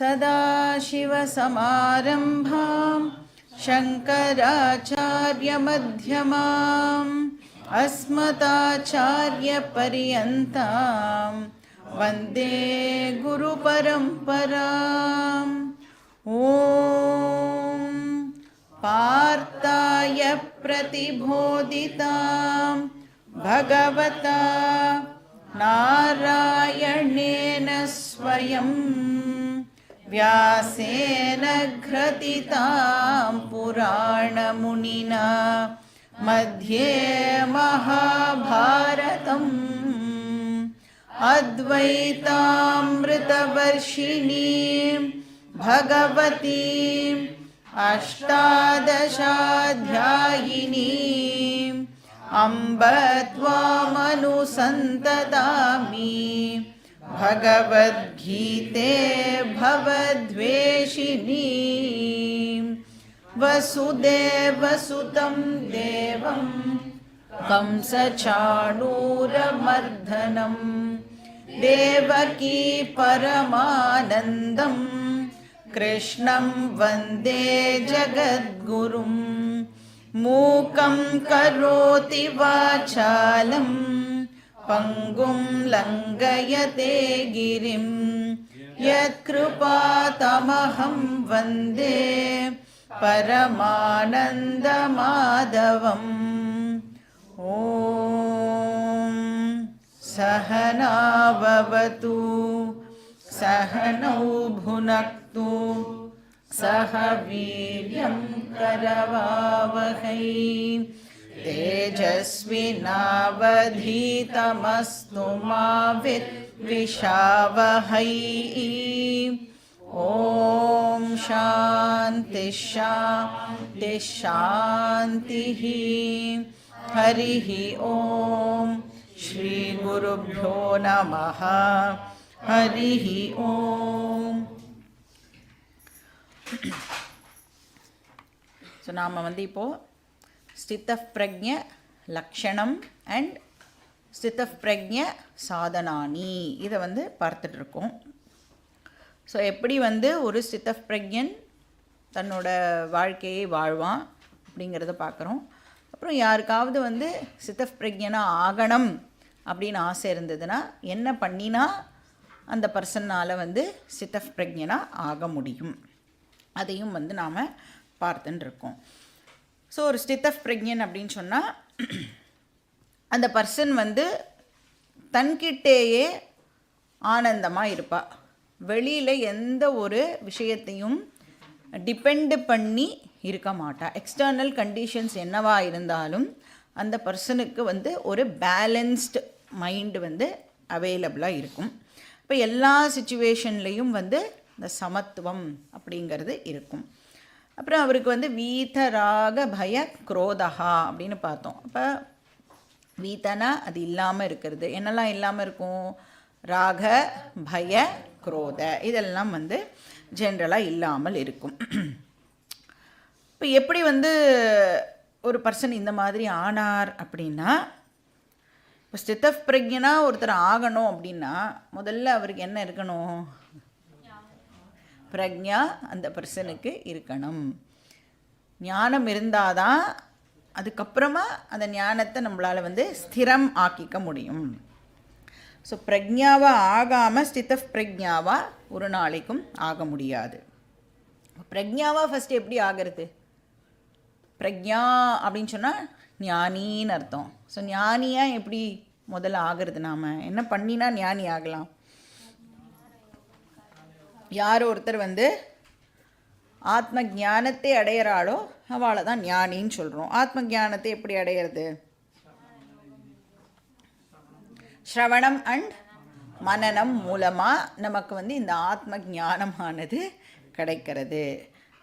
सदाशिवसमारम्भां शङ्कराचार्यमध्यमाम् अस्मदाचार्यपर्यन्तां वन्दे गुरुपरम्पराम्। ॐ पार्थाय प्रतिबोधितां भगवता नारायणेन स्वयं व्यासेन ग्रथितां पुराणमुनिना मध्ये महाभारतम् अद्वैतामृतवर्षिणीं भगवतीम् अष्टादशाध्यायिनीम् अम्ब त्वामनुसन्ततामि भगवद्गीते भवद्वेषिणीं वसुदेवसुतं देवं कंसचाणूरमर्दनं देवकी परमानन्दं कृष्णं वन्दे जगद्गुरुं। मूकं करोति वाचालं पङ्गुं लङ्घयते गिरिं यत्कृपातमहं वन्दे परमानन्दमाधवम्। ॐ सहना भवतु सहनौ भुनक्तु सह वीर्यं करवावहै तेजस्विनावधीतमस्तु मा विद्विषावहै। ॐ शान्ति शान्ति शान्तिः। हरिः ॐ श्रीगुरुभ्यो नमः। हरिः ॐ। ஸோ நாம் வந்து இப்போது ஸ்திதப் பிரக்ஞ லக்ஷணம் அண்ட் ஸ்திதப் பிரக்ஞ சாதனானி இதை வந்து பார்த்துட்ருக்கோம். ஸோ எப்படி வந்து ஒரு ஸ்திதப் பிரக்ஞன் தன்னோட வாழ்க்கையை வாழ்வான் அப்படிங்கிறத பார்க்குறோம். அப்புறம் யாருக்காவது வந்து ஸ்திதப் பிரக்ஞனாக ஆகணும் அப்படின்னு ஆசை இருந்ததுன்னா என்ன பண்ணினா அந்த பர்சனால் வந்து ஸ்திதப் பிரக்ஞனாக ஆக முடியும் அதையும் வந்து நாம் பார்த்துட்டுருக்கோம். ஸோ ஒரு ஸ்திதப் பிரக்ஞன் அப்படின்னு சொன்னால் அந்த பர்சன் வந்து தன்கிட்டேயே ஆனந்தமாக இருப்பாள். வெளியில் எந்த ஒரு விஷயத்தையும் டிபெண்டு பண்ணி இருக்க மாட்டாள். எக்ஸ்டர்னல் கண்டிஷன்ஸ் என்னவாக இருந்தாலும் அந்த பர்சனுக்கு வந்து ஒரு பேலன்ஸ்டு மைண்டு வந்து அவைலபிளாக இருக்கும். இப்போ எல்லா சிச்சுவேஷன்லேயும் வந்து இந்த சமத்துவம் அப்படிங்கிறது இருக்கும். அப்புறம் அவருக்கு வந்து வீதராக பய குரோதகா அப்படின்னு பார்த்தோம். அப்போ வீதனா அது இல்லாமல் இருக்கிறது. என்னெல்லாம் இல்லாமல் இருக்கும்? ராக பய குரோத இதெல்லாம் வந்து ஜென்ரலாக இல்லாமல் இருக்கும். இப்போ எப்படி வந்து ஒரு பர்சன் இந்த மாதிரி ஆனார் அப்படின்னா, இப்போ ஸ்திதப் பிரக்ஞனா ஒருத்தர் ஆகணும் அப்படின்னா முதல்ல அவருக்கு என்ன இருக்கணும்? பிரக்ஞா அந்த பர்சனுக்கு இருக்கணும். ஞானம் இருந்தால் தான் அதுக்கப்புறமா அந்த ஞானத்தை நம்மளால் வந்து ஸ்திரம் ஆக்கிக்க முடியும். ஸோ பிரக்ஞாவாக ஆகாமல் ஸ்திதப் பிரக்ஞாவாக ஒரு நாளைக்கும் ஆக முடியாது. பிரக்ஞாவாக ஃபஸ்ட்டு எப்படி ஆகிறது? பிரக்ஞா அப்படின்னு சொன்னால் ஞானின்னு அர்த்தம். ஸோ ஞானியாக எப்படி முதல்ல ஆகிறது? நாம் என்ன பண்ணினா ஞானி ஆகலாம்? யார் ஒருத்தர் வந்து ஆத்ம ஞானத்தை அடையிறாளோ அவளை தான் ஞானின்னு சொல்கிறோம். ஆத்ம ஞானத்தை எப்படி அடையிறது? ஸ்ரவணம் அண்ட் மனனம் மூலமாக நமக்கு வந்து இந்த ஆத்ம ஞானமானது கிடைக்கிறது.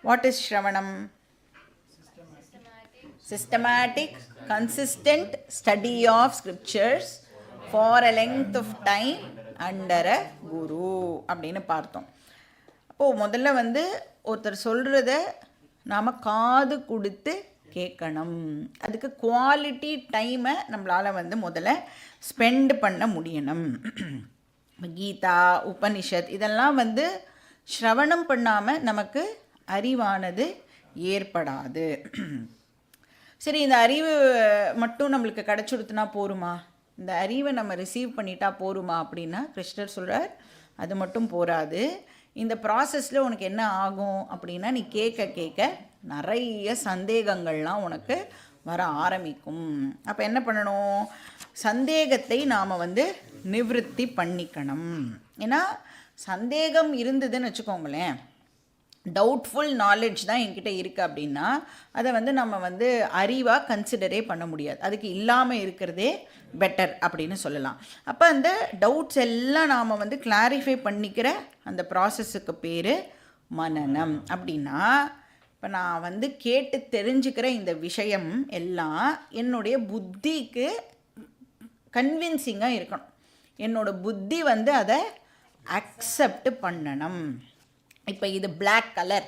What is shravanam? Systematic consistent study of scriptures for a length of time under a guru அப்படின்னு பார்த்தோம். அப்போது முதல்ல வந்து ஒருத்தர் சொல்கிறத நாம் காது கொடுத்து கேட்கணும். அதுக்கு குவாலிட்டி டைமை நம்மளால் வந்து முதல்ல ஸ்பெண்ட் பண்ண முடியணும். கீதா, உபனிஷத் இதெல்லாம் வந்து ஸ்ரவணம் பண்ணாமல் நமக்கு அறிவானது ஏற்படாது. சரி, இந்த அறிவு மட்டும் நம்மளுக்கு கிடச்சுடுத்துனா போருமா, இந்த அறிவை நம்ம ரிசீவ் பண்ணிட்டா போருமா அப்படின்னா கிருஷ்ணர் சொல்கிறார், அது மட்டும் போராது. இந்த ப்ராசஸில் உனக்கு என்ன ஆகும் அப்படின்னா, நீ கேட்க கேட்க நிறைய சந்தேகங்கள்லாம் உனக்கு வர ஆரம்பிக்கும். அப்போ என்ன பண்ணணும், சந்தேகத்தை நாம் நிவிருத்தி பண்ணிக்கணும். ஏன்னா சந்தேகம் இருந்ததுன்னு வச்சுக்கோங்களேன், டவுட்ஃபுல் நாலேஜ் தான் என்கிட்ட இருக்குது அப்படின்னா அதை நம்ம அறிவாக கன்சிடரே பண்ண முடியாது. அதுக்கு இல்லாமல் இருக்கிறதே பெட்டர் அப்படின்னு சொல்லலாம். அப்போ அந்த டவுட்ஸ் எல்லாம் நாம் கிளாரிஃபை பண்ணிக்கிற அந்த ப்ராசஸுக்கு பேர் மனனம். அப்படின்னா இப்போ நான் கேட்டு தெரிஞ்சுக்கிற இந்த விஷயம் எல்லாம் என்னுடைய புத்திக்கு கன்வின்சிங்காக இருக்கணும். என்னோட புத்தி அதை அக்செப்ட் பண்ணணும். இப்போ இது பிளாக் கலர்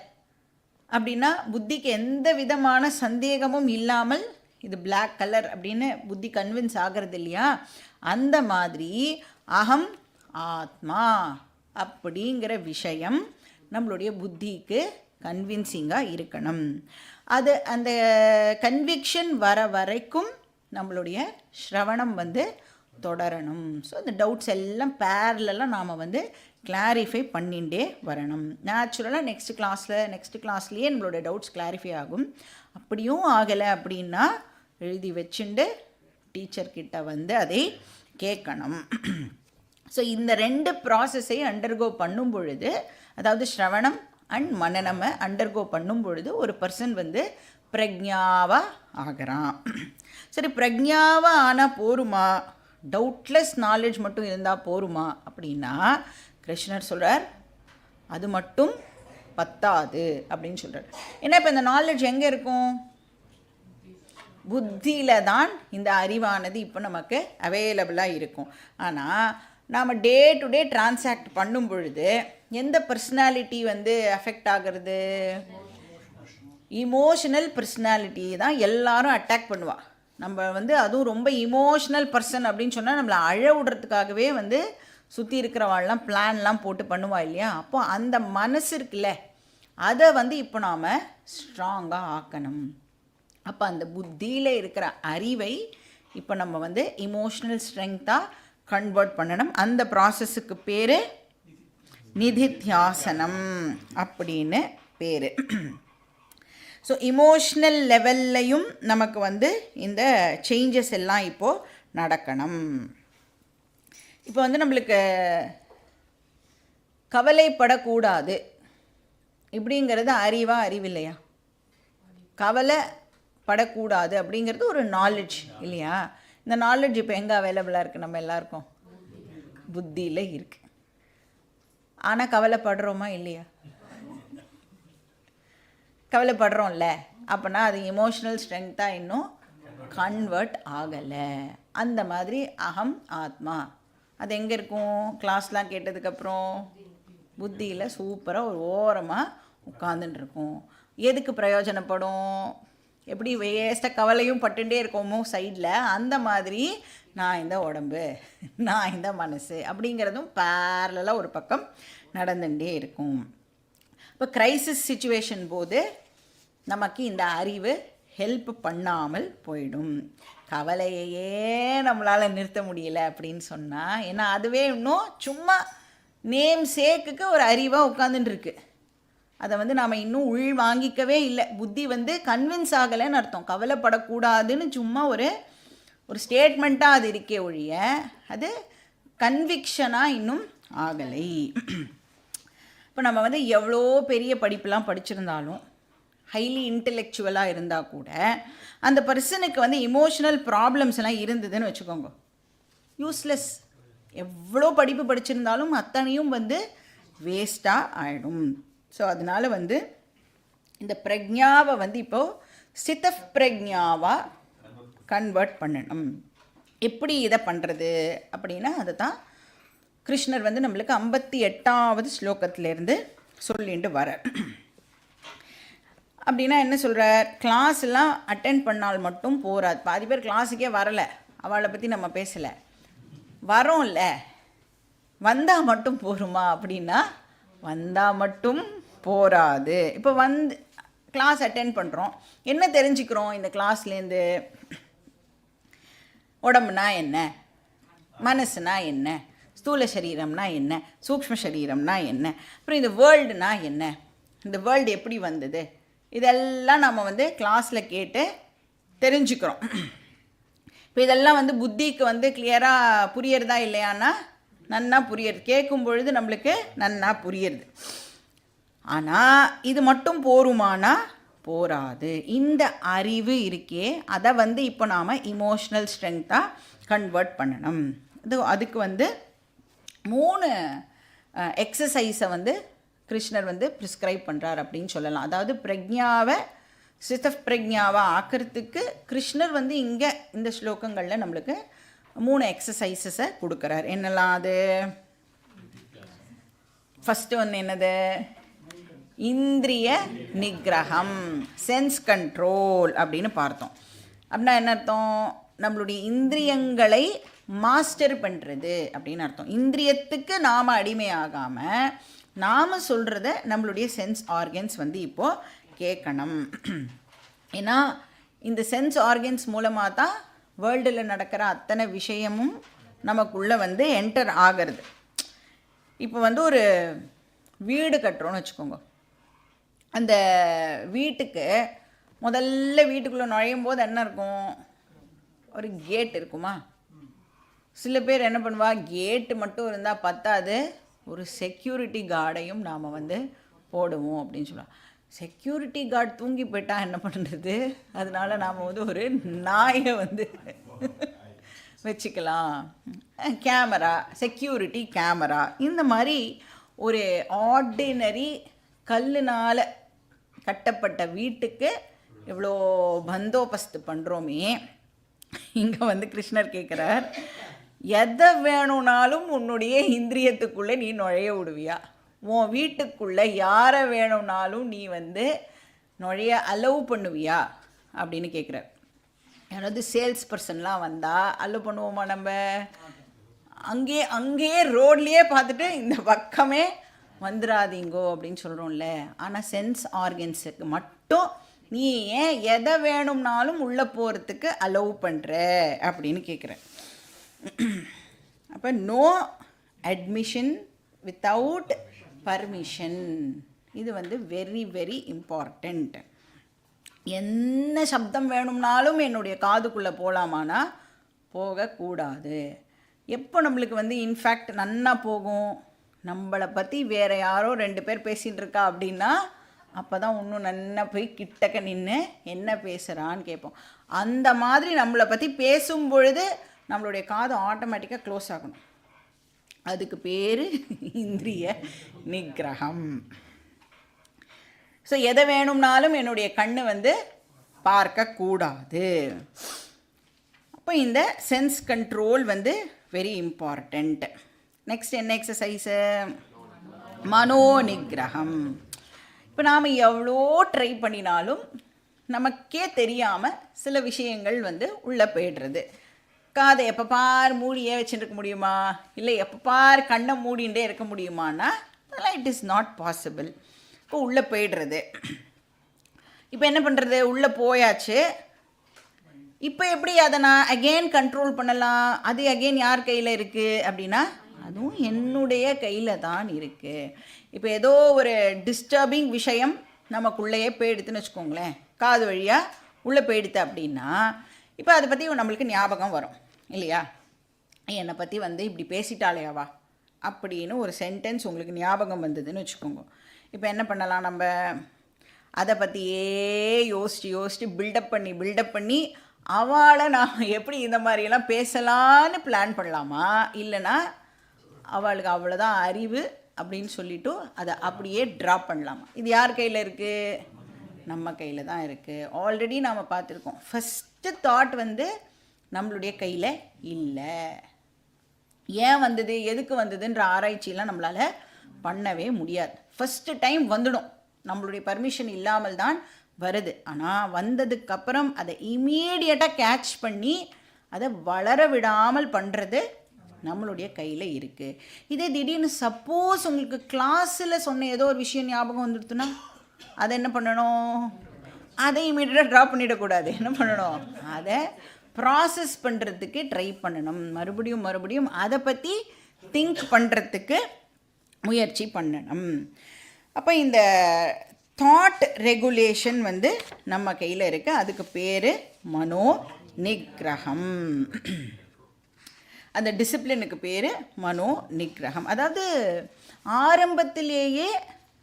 அப்படின்னா புத்திக்கு எந்த விதமான சந்தேகமும் இல்லாமல் இது பிளாக் கலர் அப்படின்னு புத்தி கன்வின்ஸ் ஆகிறது இல்லையா, அந்த மாதிரி அகம் ஆத்மா அப்படிங்கிற விஷயம் நம்மளுடைய புத்திக்கு கன்வின்சிங்காக இருக்கணும். அது அந்த கன்விக்ஷன் வர வரைக்கும் நம்மளுடைய ஸ்ரவணம் தொடரணும். ஸோ இந்த டவுட்ஸ் எல்லாம் பேரலெல்லாம் நாம் கிளாரிஃபை பண்ணிகிட்டே வரணும். நேச்சுரலாக நெக்ஸ்ட் கிளாஸ்லேயே நம்மளோட டவுட்ஸ் கிளாரிஃபை ஆகும். அப்படியும் ஆகலை அப்படின்னா எழுதி வச்சுண்டு டீச்சர்கிட்ட அதை கேட்கணும். ஸோ இந்த 2 ப்ராசஸை அண்டர்கோ பண்ணும் பொழுது, அதாவது ஸ்ரவணம் அண்ட் மனனமை அண்டர்கோ பண்ணும் பொழுது ஒரு பர்சன் பிரக்ஞாவாக ஆகிறான். சரி, பிரக்ஞாவாக ஆனால் போருமா, டவுட்லெஸ் நாலேஜ் மட்டும் இருந்தால் போருமா அப்படின்னா கிருஷ்ணர் சொல்கிறார், அது மட்டும் பத்தாது அப்படின்னு சொல்கிறார். ஏன்னா இப்போ இந்த நாலேஜ் எங்கே இருக்கும், புத்தியில் தான் இந்த அறிவானது இப்போ நமக்கு அவைலபிளாக இருக்கும். ஆனால் நாம் டே டு டே டிரான்சாக்ட் பண்ணும் பொழுது எந்த பர்சனாலிட்டி அஃபெக்ட் ஆகிறது, இமோஷனல் பர்சனாலிட்டி தான் எல்லாரும் அட்டாக் பண்ணுவாள். நம்ம அதுவும் ரொம்ப இமோஷ்னல் பர்சன் அப்படின்னு சொன்னால் நம்மளை அழ விடுறதுக்காகவே சுற்றி இருக்கிறவாள்லாம் பிளான்லாம் போட்டு பண்ணுவா இல்லையா. அப்போ அந்த மனசு இருக்குல்ல, அதை இப்போ நாம் ஸ்ட்ராங்காக ஆக்கணும். அப்போ அந்த புத்தியில் இருக்கிற அறிவை இப்போ நம்ம இமோஷ்னல் ஸ்ட்ரெங்க்த்தாக கன்வெர்ட் பண்ணணும். அந்த ப்ராசஸுக்கு பேர் நிதித்தியாசனம் அப்படின்னு பேர். ஸோ இமோஷ்னல் லெவல்லையும் நமக்கு இந்த சேஞ்சஸ் எல்லாம் இப்போது நடக்கணும். இப்போ நம்மளுக்கு கவலைப்படக்கூடாது இப்படிங்கிறது அறிவில்லையா? கவலைப்படக்கூடாது அப்படிங்கிறது ஒரு நாலேஜ் இல்லையா? இந்த நாலேஜ் இப்போ எங்கே அவைலபிளாக இருக்குது, நம்ம எல்லாருக்கும் புத்தியில் இருக்குது. ஆனால் கவலைப்படுறோமா இல்லையா? கவலைப்படுறோம்ல, அப்போனா அது இமோஷ்னல் ஸ்ட்ரெங்க்த்தாக இன்னும் கன்வெர்ட் ஆகலை. அந்த மாதிரி அகம் ஆத்மா அது எங்கே இருக்கும், கிளாஸ்லாம் கேட்டதுக்கப்புறம் புத்தியில் சூப்பராக ஒரு ஓரமாக உட்காந்துட்டுருக்கும். எதுக்கு பிரயோஜனப்படும், எப்படி வேஸ்ட்டாக கவலையும் பட்டுட்டே இருக்கோமோ சைடில், அந்த மாதிரி நான் இந்த உடம்பு, நான் இந்த மனசு அப்படிங்கிறதும் பேரலாக ஒரு பக்கம் நடந்துகிட்டே இருக்கும். இப்போ க்ரைசிஸ் சிச்சுவேஷன் போது நமக்கு இந்த அறிவு ஹெல்ப் பண்ணாமல் போயிடும். கவலையையே நம்மளால் நிறுத்த முடியல அப்படின்னு சொன்னால், ஏன்னா அதுவே இன்னும் சும்மா நேம் சேக்குக்கு ஒரு அறிவாக உட்காந்துட்டுருக்கு. அதை நாம் இன்னும் உள் வாங்கிக்கவே இல்லை. புத்தி கன்வின்ஸ் ஆகலைன்னு அர்த்தம். கவலைப்படக்கூடாதுன்னு சும்மா ஒரு ஸ்டேட்மெண்ட்டாக அது இருக்கே ஒழிய அது கன்விக்ஷனாக இன்னும் ஆகலை. இப்போ நம்ம எவ்வளோ பெரிய படிப்புலாம் படிச்சிருந்தாலும், ஹைலி இன்டெலெக்சுவலாக இருந்தால் கூட அந்த பர்சனுக்கு இமோஷனல் ப்ராப்ளம்ஸ் எல்லாம் இருந்ததுன்னு வச்சுக்கோங்க, யூஸ்லெஸ். எவ்வளோ படிப்பு படிச்சிருந்தாலும் அத்தனையும் வேஸ்ட்டாக ஆகிடும். ஸோ அதனால் இந்த பிரக்ஞாவை இப்போது ஸ்தித பிரக்ஞாவாக கன்வெர்ட் பண்ணணும். எப்படி இதை பண்ணுறது அப்படின்னா அதை தான் கிருஷ்ணர் நம்மளுக்கு 58வது ஸ்லோகத்திலேருந்து சொல்லிட்டு வர. அப்படின்னா என்ன சொல்கிறார், கிளாஸ் எல்லாம் அட்டென்ட் பண்ணால் மட்டும் போகாது. பாதி பேர் கிளாஸுக்கே வரலை, அவளை பற்றி நம்ம பேசலை. வரோம்ல, வந்தால் மட்டும் போருமா அப்படின்னா வந்தால் மட்டும் போராது. இப்போ வந்து கிளாஸ் அட்டென்ட் பண்ணுறோம், என்ன தெரிஞ்சுக்கிறோம் இந்த கிளாஸ்லேருந்து? உடம்புனா என்ன, மனசுனா என்ன, ஸ்தூல சரீரம்னா என்ன, சூக்ஷ்ம சரீரம்னா என்ன, அப்புறம் இந்த வேர்ல்டுனா என்ன, இந்த வேர்ல்டு எப்படி வந்தது, இதெல்லாம் நம்ம வந்து கிளாஸில் கேட்டு தெரிஞ்சுக்கிறோம். இப்போ இதெல்லாம் வந்து புத்திக்கு வந்து கிளியராக புரியறதா இல்லையான்னா நன்னா புரியுறது, கேட்கும் பொழுது நம்மளுக்கு நன்னா புரியுறது. ஆனால் இது மட்டும் போருமானா போராது. இந்த அறிவு இருக்கே அதை வந்து இப்போ நாம் இமோஷ்னல் ஸ்ட்ரென்த்தாக கன்வெர்ட் பண்ணணும். அதுக்கு வந்து 3 எக்ஸசைஸை வந்து கிருஷ்ணர் வந்து ப்ரிஸ்கிரைப் பண்ணுறார் அப்படின்னு சொல்லலாம். அதாவது பிரக்ஞாவை சித்தப் பிரக்ஞாவை ஆக்கிறதுக்கு கிருஷ்ணர் வந்து இங்கே இந்த ஸ்லோகங்களில் நம்மளுக்கு 3 எக்ஸசைசஸை கொடுக்குறார். என்னெல்லாம் அது? ஃபஸ்ட்டு ஒன்று என்னது? இந்திரிய நிகிரகம், சென்ஸ் கண்ட்ரோல் அப்படின்னு பார்த்தோம். அப்படின்னா என்ன அர்த்தம்? நம்மளுடைய இந்திரியங்களை மாஸ்டர் பண்ணுறது அப்படின்னு அர்த்தம். இந்திரியத்துக்கு நாம் அடிமையாகாமல் நாம் சொல்கிறத நம்மளுடைய சென்ஸ் ஆர்கன்ஸ் வந்து இப்போது கேட்கணும். ஏன்னா இந்த சென்ஸ் ஆர்கன்ஸ் மூலமாக தான் வேர்ல்டில் நடக்கிற அத்தனை விஷயமும் நமக்குள்ளே வந்து என்டர் ஆகிறது. இப்போ வந்து ஒரு வீடு கட்டுறோன்னு வச்சுக்கோங்க. அந்த வீட்டுக்கு முதல்ல வீட்டுக்குள்ளே நுழையும் போது என்ன இருக்கும்? ஒரு கேட் இருக்குமா? சில பேர் என்ன பண்ணுவா, கேட்டு மட்டும் இருந்தால் பத்தாது, ஒரு செக்யூரிட்டி கார்டையும் நாம் வந்து போடுவோம் அப்படின்னு சொல்லலாம். செக்யூரிட்டி கார்டு தூங்கி போயிட்டா என்ன பண்ணுறது? அதனால நாம் வந்து ஒரு நாயை வந்து வச்சுக்கலாம். கேமரா, செக்யூரிட்டி கேமரா, இந்த மாதிரி ஒரு ஆர்டினரி கல்லுனால் கட்டப்பட்ட வீட்டுக்கு இவ்வளோ பந்தோபஸ்து பண்ணுறோமே, இங்கே வந்து கிருஷ்ணர் கேட்குறார், எதை வேணும்னாலும் உன்னுடைய இந்திரியத்துக்குள்ளே நீ நுழைய விடுவியா? உன் வீட்டுக்குள்ளே யாரை வேணும்னாலும் நீ வந்து நுழைய அலோவ் பண்ணுவியா அப்படின்னு கேட்குறார். யாராவது சேல்ஸ் பர்சன்லாம் வந்தால் அலோவ் பண்ணுவோமா நம்ம? அங்கேயே ரோட்லேயே பார்த்துட்டு இந்த பக்கமே வந்துடாதீங்கோ அப்படின்னு சொல்கிறோம்ல. ஆனால் சென்ஸ் ஆர்கன்ஸுக்கு மட்டும் நீ ஏன் எதை வேணும்னாலும் உள்ளே போகிறதுக்கு அலோவ் பண்ணுற அப்படின்னு கேட்குறேன். அப்போ நோ அட்மிஷன் வித்தவுட் பர்மிஷன், இது வந்து வெரி வெரி இம்பார்ட்டண்ட். என்ன சப்தம் வேணும்னாலும் என்னுடைய காதுக்குள்ளே போகலாமானா போகக்கூடாது. எப்போ நம்மளுக்கு வந்து இன்ஃபேக்ட் நன்னா போகும்? நம்மளை பற்றி வேறு யாரோ 2 பேர் பேசிகிட்டு இருக்கா அப்படின்னா அப்போ தான் இன்னும் நன்னா போய் கிட்டக்க நின்று என்ன பேசுகிறான்னு கேட்போம். அந்த மாதிரி நம்மளை பற்றி பேசும் பொழுது நம்மளுடைய காது ஆட்டோமேட்டிக்காக க்ளோஸ் ஆகணும். அதுக்கு பேர் இந்திரிய நிகிரகம். ஸோ எதை வேணும்னாலும் என்னுடைய கண்ணு வந்து பார்க்கக்கூடாது. அப்போ இந்த சென்ஸ் கண்ட்ரோல் வந்து வெரி இம்பார்ட்டண்ட். நெக்ஸ்ட் என்ன எக்ஸசைஸு? மனோ நிகிரகம். இப்போ நாம் எவ்வளோ ட்ரை பண்ணினாலும் நமக்கே தெரியாமல் சில விஷயங்கள் வந்து உள்ளே போய்டுறது. காதை எப்போ பார் மூடியே வச்சுருக்க முடியுமா? இல்லை எப்போ பார் கண்ணை மூடிகிட்டே இருக்க முடியுமான்னா அதெல்லாம் இட் இஸ் நாட் பாசிபிள். இப்போ உள்ளே போய்டுறது. இப்போ என்ன பண்ணுறது? உள்ளே போயாச்சு. இப்போ எப்படி அதை நான் அகெயின் கண்ட்ரோல் பண்ணலாம்? அது அகெயின் யார் கையில் இருக்குது அப்படின்னா அதுவும் என்னுடைய கையில் தான் இருக்குது. இப்போ ஏதோ ஒரு டிஸ்டர்பிங் விஷயம் நமக்குள்ளேயே போயிடுத்துன்னு வச்சுக்கோங்களேன், காது வழியாக உள்ளே போயிடுத்து அப்படின்னா இப்போ அதை பற்றி நம்மளுக்கு ஞாபகம் வரும் இல்லையா? என்னை பற்றி வந்து இப்படி பேசிட்டாலேயாவா அப்படின்னு ஒரு சென்டென்ஸ் உங்களுக்கு ஞாபகம் வந்ததுன்னு வச்சுக்கோங்க. இப்போ என்ன பண்ணலாம்? நம்ம அதை பற்றியே யோசித்து பில்டப் பண்ணி அவளை நான் எப்படி இந்த மாதிரியெல்லாம் பேசலான்னு பிளான் பண்ணலாமா? இல்லைனா அவளுக்கு அவ்வளோதான் அறிவு அப்படின்னு சொல்லிவிட்டு அதை அப்படியே ட்ராப் பண்ணலாமா? இது யார் கையில் இருக்குது? நம்ம கையில் தான் இருக்குது. ஆல்ரெடி நாம் பார்த்துருக்கோம், ஃபஸ்ட்டு தாட் வந்து நம்மளுடைய கையில் இல்லை. ஏன் வந்தது, எதுக்கு வந்ததுன்ற ஆராய்ச்சியெல்லாம் நம்மளால் பண்ணவே முடியாது. ஃபஸ்ட்டு டைம் வந்துடும், நம்மளுடைய பர்மிஷன் இல்லாமல் தான் வருது. ஆனால் வந்ததுக்கப்புறம் அதை இமீடியட்டாக கேட்ச் பண்ணி அதை வளர விடாமல் பண்ணுறது நம்மளுடைய கையில் இருக்குது. இதே திடீர்னு சப்போஸ் உங்களுக்கு கிளாஸில் சொன்ன ஏதோ ஒரு விஷயம் ஞாபகம் வந்துடுத்துன்னா அதை என்ன பண்ணணும்? அதை இமீடியட்டாக ட்ராப் பண்ணிடக்கூடாது. என்ன பண்ணணும்? அதை ப்ராசஸ் பண்ணுறதுக்கு ட்ரை பண்ணணும். மறுபடியும் மறுபடியும் அதை பற்றி திங்க் பண்ணுறதுக்கு முயற்சி பண்ணணும். அப்போ இந்த தாட் ரெகுலேஷன் வந்து நம்ம கையில் இருக்குது. அதுக்கு பேர் மனோ நிகிரகம். அந்த டிசிப்ளினுக்கு பேர் மனோ நிகிரகம். அதாவது ஆரம்பத்திலேயே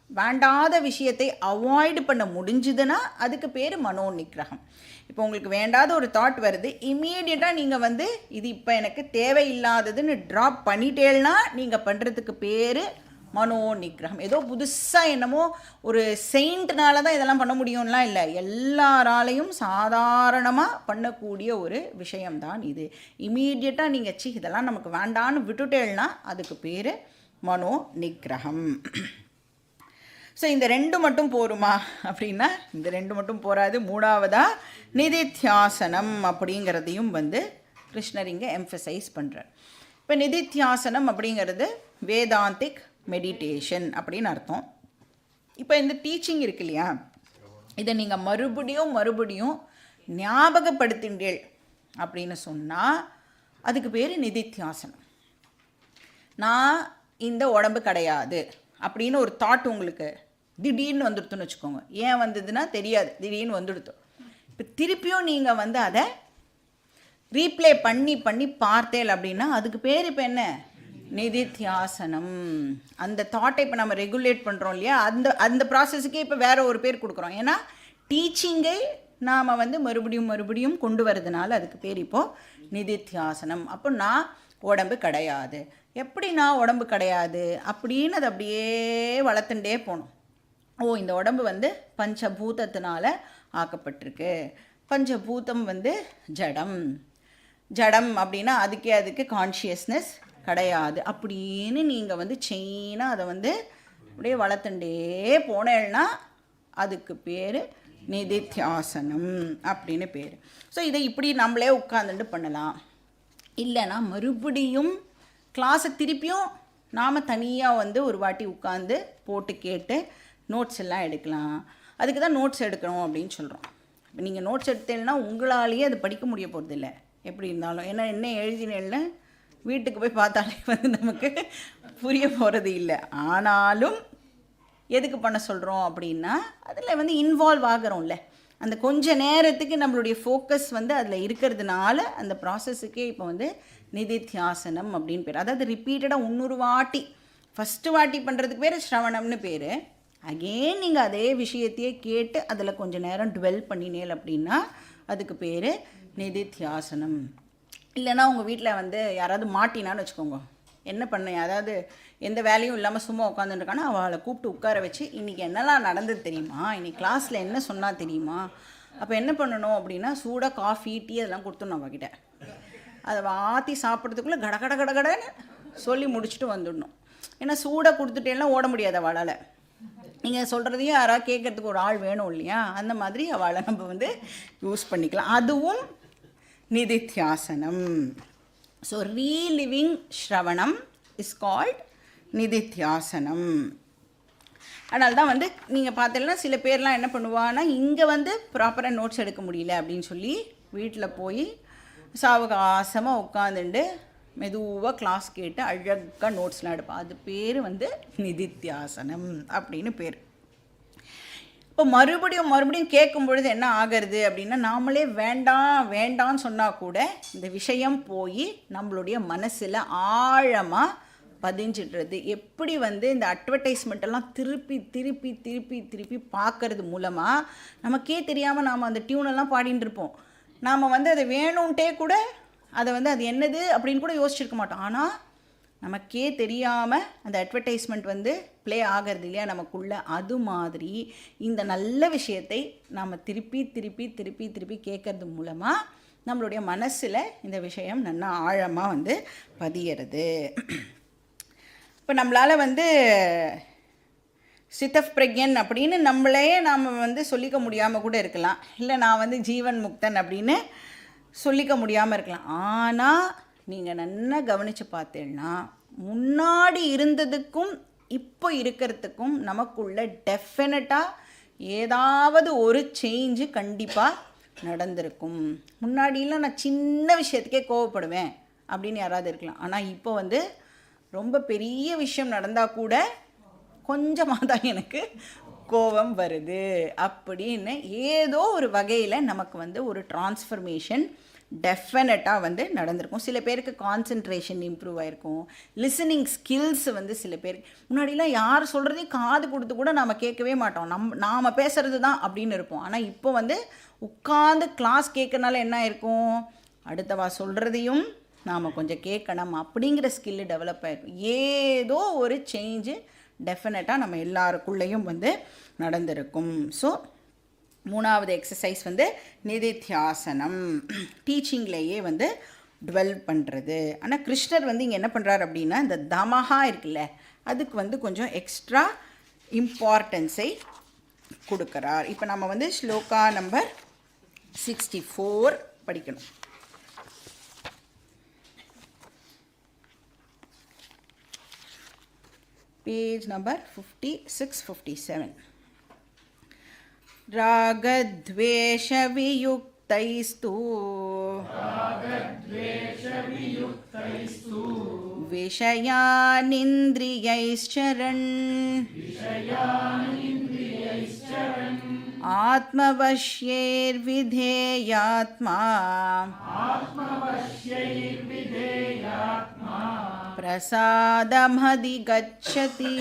வேண்டாத விஷயத்தை அவாய்டு பண்ண முடிஞ்சுதுன்னா அதுக்கு பேர் மனோ நிகிரகம். இப்போ உங்களுக்கு வேண்டாத ஒரு தாட் வருது, இம்மீடியட்டாக நீங்கள் வந்து இது இப்போ எனக்கு தேவையில்லாததுன்னு ட்ராப் பண்ணிட்டேன்னா நீங்கள் பண்ணுறதுக்கு பேர் மனோ நிகிரகம். ஏதோ புதுசாக என்னமோ ஒரு செயிண்ட்னால தான் இதெல்லாம் பண்ண முடியும்லாம் இல்லை, எல்லாராலையும் சாதாரணமாக பண்ணக்கூடிய ஒரு விஷயம்தான் இது. இமீடியட்டாக நீங்கள் இதெல்லாம் நமக்கு வேண்டான்னு விட்டுட்டேன்னா அதுக்கு பேர் மனோ நிகிரகம். ஸோ இந்த ரெண்டு மட்டும் போருமா அப்படின்னா இந்த ரெண்டு மட்டும் போராது. மூணாவதாக நிதித்தியாசனம் அப்படிங்கிறதையும் வந்து கிருஷ்ணர் இங்கே எம்ஃபசைஸ் பண்ணுறார். இப்போ நிதித்தியாசனம் அப்படிங்கிறது வேதாந்திக் மெடிடேஷன் அப்படின்னு அர்த்தம். இப்போ இந்த டீச்சிங் இருக்கு இல்லையா, இதை நீங்கள் மறுபடியும் மறுபடியும் ஞாபகப்படுத்தின்றீள் அப்படின்னு சொன்னால் அதுக்கு பேர் நிதித்தியாசனம். நான் இந்த உடம்பு கிடையாது அப்படின்னு ஒரு தாட் உங்களுக்கு திடீர்னு வந்துடுத்துன்னு வச்சுக்கோங்க. ஏன் வந்ததுன்னா தெரியாது, திடீர்னு வந்துடுத்து. இப்போ திருப்பியும் நீங்கள் வந்து அதை ரீப்ளே பண்ணி பண்ணி பார்த்தேல் அப்படின்னா அதுக்கு பேர் இப்போ என்ன? நிதித்தியாசனம். அந்த தாட்டை இப்போ நம்ம ரெகுலேட் பண்ணுறோம் இல்லையா, அந்த அந்த ப்ராசஸுக்கே இப்போ வேறு ஒரு பேர் கொடுக்குறோம். ஏன்னா டீச்சிங்கை நாம் வந்து மறுபடியும் மறுபடியும் கொண்டு வரதுனால அதுக்கு பேர் இப்போது நிதித்தியாசனம். அப்போ நான் உடம்பு கிடையாது. எப்படி நான் உடம்பு கிடையாது அப்படின்னு அதை அப்படியே வளர்த்துட்டே போகணும். இந்த உடம்பு வந்து பஞ்சபூதத்தினால ஆக்கப்பட்டிருக்கு. பஞ்சபூதம் வந்து ஜடம். ஜடம் அப்படின்னா அதுக்கு கான்ஷியஸ்னஸ் கிடையாது அப்படின்னு நீங்கள் வந்து செயினாக அதை வந்து அப்படியே வளர்த்துட்டே போனேன்னா அதுக்கு பேர் நிதித்தியாசனம் அப்படின்னு பேர். ஸோ இதை இப்படி நம்மளே உட்காந்துட்டு பண்ணலாம். இல்லைன்னா மறுபடியும் கிளாஸை திருப்பியும் நாம் தனியாக வந்து ஒரு வாட்டி உட்காந்து போட்டு கேட்டு நோட்ஸ் எல்லாம் எடுக்கலாம். அதுக்கு தான் நோட்ஸ் எடுக்கணும் அப்படின்னு சொல்கிறோம். இப்போ நீங்கள் நோட்ஸ் எடுத்தேன்னா உங்களாலேயே அது படிக்க முடிய போகிறதில்ல எப்படி இருந்தாலும். ஏன்னா என்ன எழுதினேன்னு வீட்டுக்கு போய் பார்த்தாலே வந்து நமக்கு புரிய போகிறது இல்லை. ஆனாலும் எதுக்கு பண்ண சொல்கிறோம் அப்படின்னா அதில் வந்து இன்வால்வ் ஆகிறோம்ல, அந்த கொஞ்ச நேரத்துக்கு நம்மளுடைய ஃபோக்கஸ் வந்து அதில் இருக்கிறதுனால அந்த ப்ராசஸுக்கே இப்போ வந்து நிதித்தியாசனம் அப்படின்னு பேர். அதாவது ரிப்பீட்டடாக 3 வாட்டி, ஃபஸ்ட்டு வாட்டி பண்ணுறதுக்கு பேர் ஸ்ரவணம்னு பேர். அகெயின் நீங்கள் அதே விஷயத்தையே கேட்டு அதில் கொஞ்சம் நேரம் டுவெல் பண்ணினேல் அப்படின்னா அதுக்கு பேர் நிதித்தியாசனம். இல்லைன்னா உங்கள் வீட்டில் வந்து யாராவது மாட்டினான்னு வச்சுக்கோங்க, என்ன பண்ண, அதாவது எந்த வேலையும் இல்லாமல் சும்மா உட்காந்துருக்கானா அவளை கூப்பிட்டு உட்கார வச்சு இன்றைக்கி என்னெல்லாம் நடந்தது தெரியுமா, இன்றைக்கி கிளாஸில் என்ன சொன்னால் தெரியுமா, அப்போ என்ன பண்ணணும் அப்படின்னா சூடாக காஃபி டீ அதெல்லாம் கொடுத்துடணும் அவகிட்ட. அதை ஆற்றி சாப்பிட்றதுக்குள்ளே கடன்னு சொல்லி முடிச்சுட்டு வந்துடணும். ஏன்னா சூடாக கொடுத்துட்டேன்னா ஓட முடியாது அவளால். நீங்கள் சொல்கிறதையும் யாராவது கேட்குறதுக்கு ஒரு ஆள் வேணும் இல்லையா, அந்த மாதிரி அவளை நம்ம வந்து யூஸ் பண்ணிக்கலாம். அதுவும் நிதித்தியாசனம். ஸோ ரீலிவிங் ஸ்ரவணம் இஸ் கால்ட் நிதித்தியாசனம். அதனால தான் வந்து நீங்கள் பார்த்தீங்கன்னா சில பேர்லாம் என்ன பண்ணுவான்னா இங்கே வந்து ப்ராப்பராக நோட்ஸ் எடுக்க முடியல அப்படின்னு சொல்லி வீட்டில் போய் சாவகாசமாக உட்காந்துட்டு மெதுவாக கிளாஸ் கேட்டு அழகாக நோட்ஸ்லாம் எடுப்பாள். அது பேர் வந்து நிதித்தியாசனம் அப்படின்னு பேர். இப்போ மறுபடியும் கேட்கும் பொழுது என்ன ஆகிறது அப்படின்னா நாமளே வேண்டான்னு சொன்னால் கூட இந்த விஷயம் போய் நம்மளுடைய மனசில் ஆழமாக பதிஞ்சிடுறது. எப்படி வந்து இந்த அட்வர்டைஸ்மெண்ட்டெல்லாம் திருப்பி பார்க்கறது மூலமாக நமக்கே தெரியாமல் நாம் அந்த டியூனெல்லாம் பாடின்னு இருப்போம். நாம் வந்து அதை வேணும்ன்ட்டே கூட அதை வந்து அது என்னது அப்படின்னு கூட யோசிச்சிருக்க மாட்டோம். ஆனால் நமக்கே தெரியாமல் அந்த அட்வர்டைஸ்மெண்ட் வந்து ப்ளே ஆகிறது இல்லையா நமக்குள்ளே. அது மாதிரி இந்த நல்ல விஷயத்தை நாம் திருப்பி கேட்கறது மூலமாக நம்மளுடைய மனசில் இந்த விஷயம் நல்லா ஆழமாக வந்து பதியறது. இப்போ நம்மளால் வந்து சித்தப் பிரக்யன் அப்படின்னு நாம் வந்து சொல்லிக்க முடியாமல் கூட இருக்கலாம். இல்லை நான் வந்து ஜீவன் முக்தன் அப்படின்னு சொல்லிக்க முடியாமல் இருக்கலாம். ஆனால் நீங்கள் நல்லா கவனித்து பார்த்தீங்கன்னா முன்னாடி இருந்ததுக்கும் இப்போ இருக்கிறதுக்கும் நமக்குள்ள டெஃபினட்டாக ஏதாவது ஒரு சேஞ்சு கண்டிப்பாக நடந்திருக்கும். முன்னாடிலாம் நான் சின்ன விஷயத்துக்கே கோவப்படுவேன் அப்படின்னு யாராவது இருக்கலாம். ஆனால் இப்போ வந்து ரொம்ப பெரிய விஷயம் நடந்தால் கூட கொஞ்சமாக தான் எனக்கு கோபம் வருது அப்படின்னு ஏதோ ஒரு வகையில் நமக்கு வந்து ஒரு டிரான்ஸ்ஃபர்மேஷன் டெஃபினட்டாக வந்து நடந்திருக்கும். சில பேருக்கு கான்சென்ட்ரேஷன் இம்ப்ரூவ் ஆகிருக்கும். லிசனிங் ஸ்கில்ஸ் வந்து சில பேருக்கு முன்னாடிலாம் யார் சொல்கிறதையும் காது கொடுத்து கூட நாம் கேட்கவே மாட்டோம். நாம் பேசுகிறது தான் அப்படின்னு இருப்போம். ஆனால் இப்போ வந்து உட்காந்து கிளாஸ் கேட்கறனால என்ன இருக்கும், அடுத்தவா சொல்கிறதையும் நாம் கொஞ்சம் கேட்கணும் அப்படிங்கிற ஸ்கில்லு டெவலப் ஆகிருக்கும். ஏதோ ஒரு சேஞ்சு டெஃபினட்டாக நம்ம எல்லாருக்குள்ளேயும் வந்து நடந்திருக்கும். ஸோ 3வது எக்ஸசைஸ் வந்து நிதித்தியாசனம், டீச்சிங்லேயே வந்து டுவெல் பண்ணுறது. ஆனால் கிருஷ்ணர் வந்து இங்கே என்ன பண்ணுறாரு அப்படின்னா இந்த தமஹா இருக்குல்ல அதுக்கு வந்து கொஞ்சம் எக்ஸ்ட்ரா இம்பார்ட்டன்ஸை கொடுக்குறார். இப்போ நம்ம வந்து ஸ்லோகா நம்பர் 64 படிக்கணும். Page number 56-57. रागद्वेषवियुक्तैस्तु विषयानिन्द्रियैश्चरन् आत्मवश्यैर्विधेयात्मा प्रसादमधिगच्छति.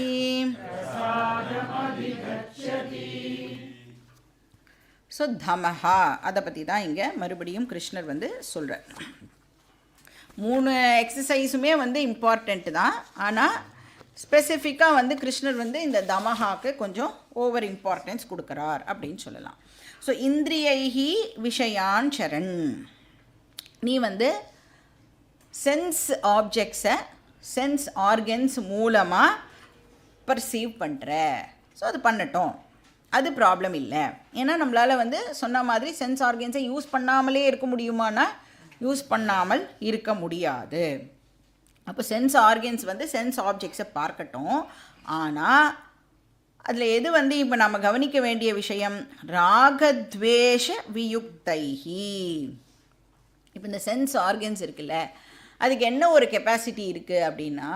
ஸோ தமஹா அதை பற்றி தான் இங்கே மறுபடியும் கிருஷ்ணர் வந்து சொல்கிறார். 3 எக்ஸசைஸுமே வந்து இம்பார்ட்டண்ட்டு தான். ஆனால் ஸ்பெசிஃபிக்காக வந்து கிருஷ்ணர் வந்து இந்த தமஹாக்கு கொஞ்சம் ஓவர் இம்பார்ட்டன்ஸ் கொடுக்குறார் அப்படின்னு சொல்லலாம். ஸோ இந்திரியைஹி விஷயான் சரண், நீ வந்து சென்ஸ் ஆப்ஜெக்ட்ஸை சென்ஸ் ஆர்கன்ஸ் மூலமாக பர்சீவ் பண்ணுற. ஸோ அது பண்ணட்டும், அது ப்ராப்ளம் இல்லை. ஏன்னா நம்மளால் வந்து சொன்ன மாதிரி சென்ஸ் ஆர்கன்ஸை யூஸ் பண்ணாமலே இருக்க முடியுமானா யூஸ் பண்ணாமல் இருக்க முடியாது. அப்போ சென்ஸ் ஆர்கன்ஸ் வந்து சென்ஸ் ஆப்ஜெக்ட்ஸை பார்க்கட்டும். ஆனால் அதில் எது வந்து இப்போ நம்ம கவனிக்க வேண்டிய விஷயம், ராகத்வேஷ வியுக்தைஹி. இப்போ இந்த சென்ஸ் ஆர்கன்ஸ் இருக்குல்ல அதுக்கு என்ன ஒரு கெப்பாசிட்டி இருக்குது அப்படின்னா,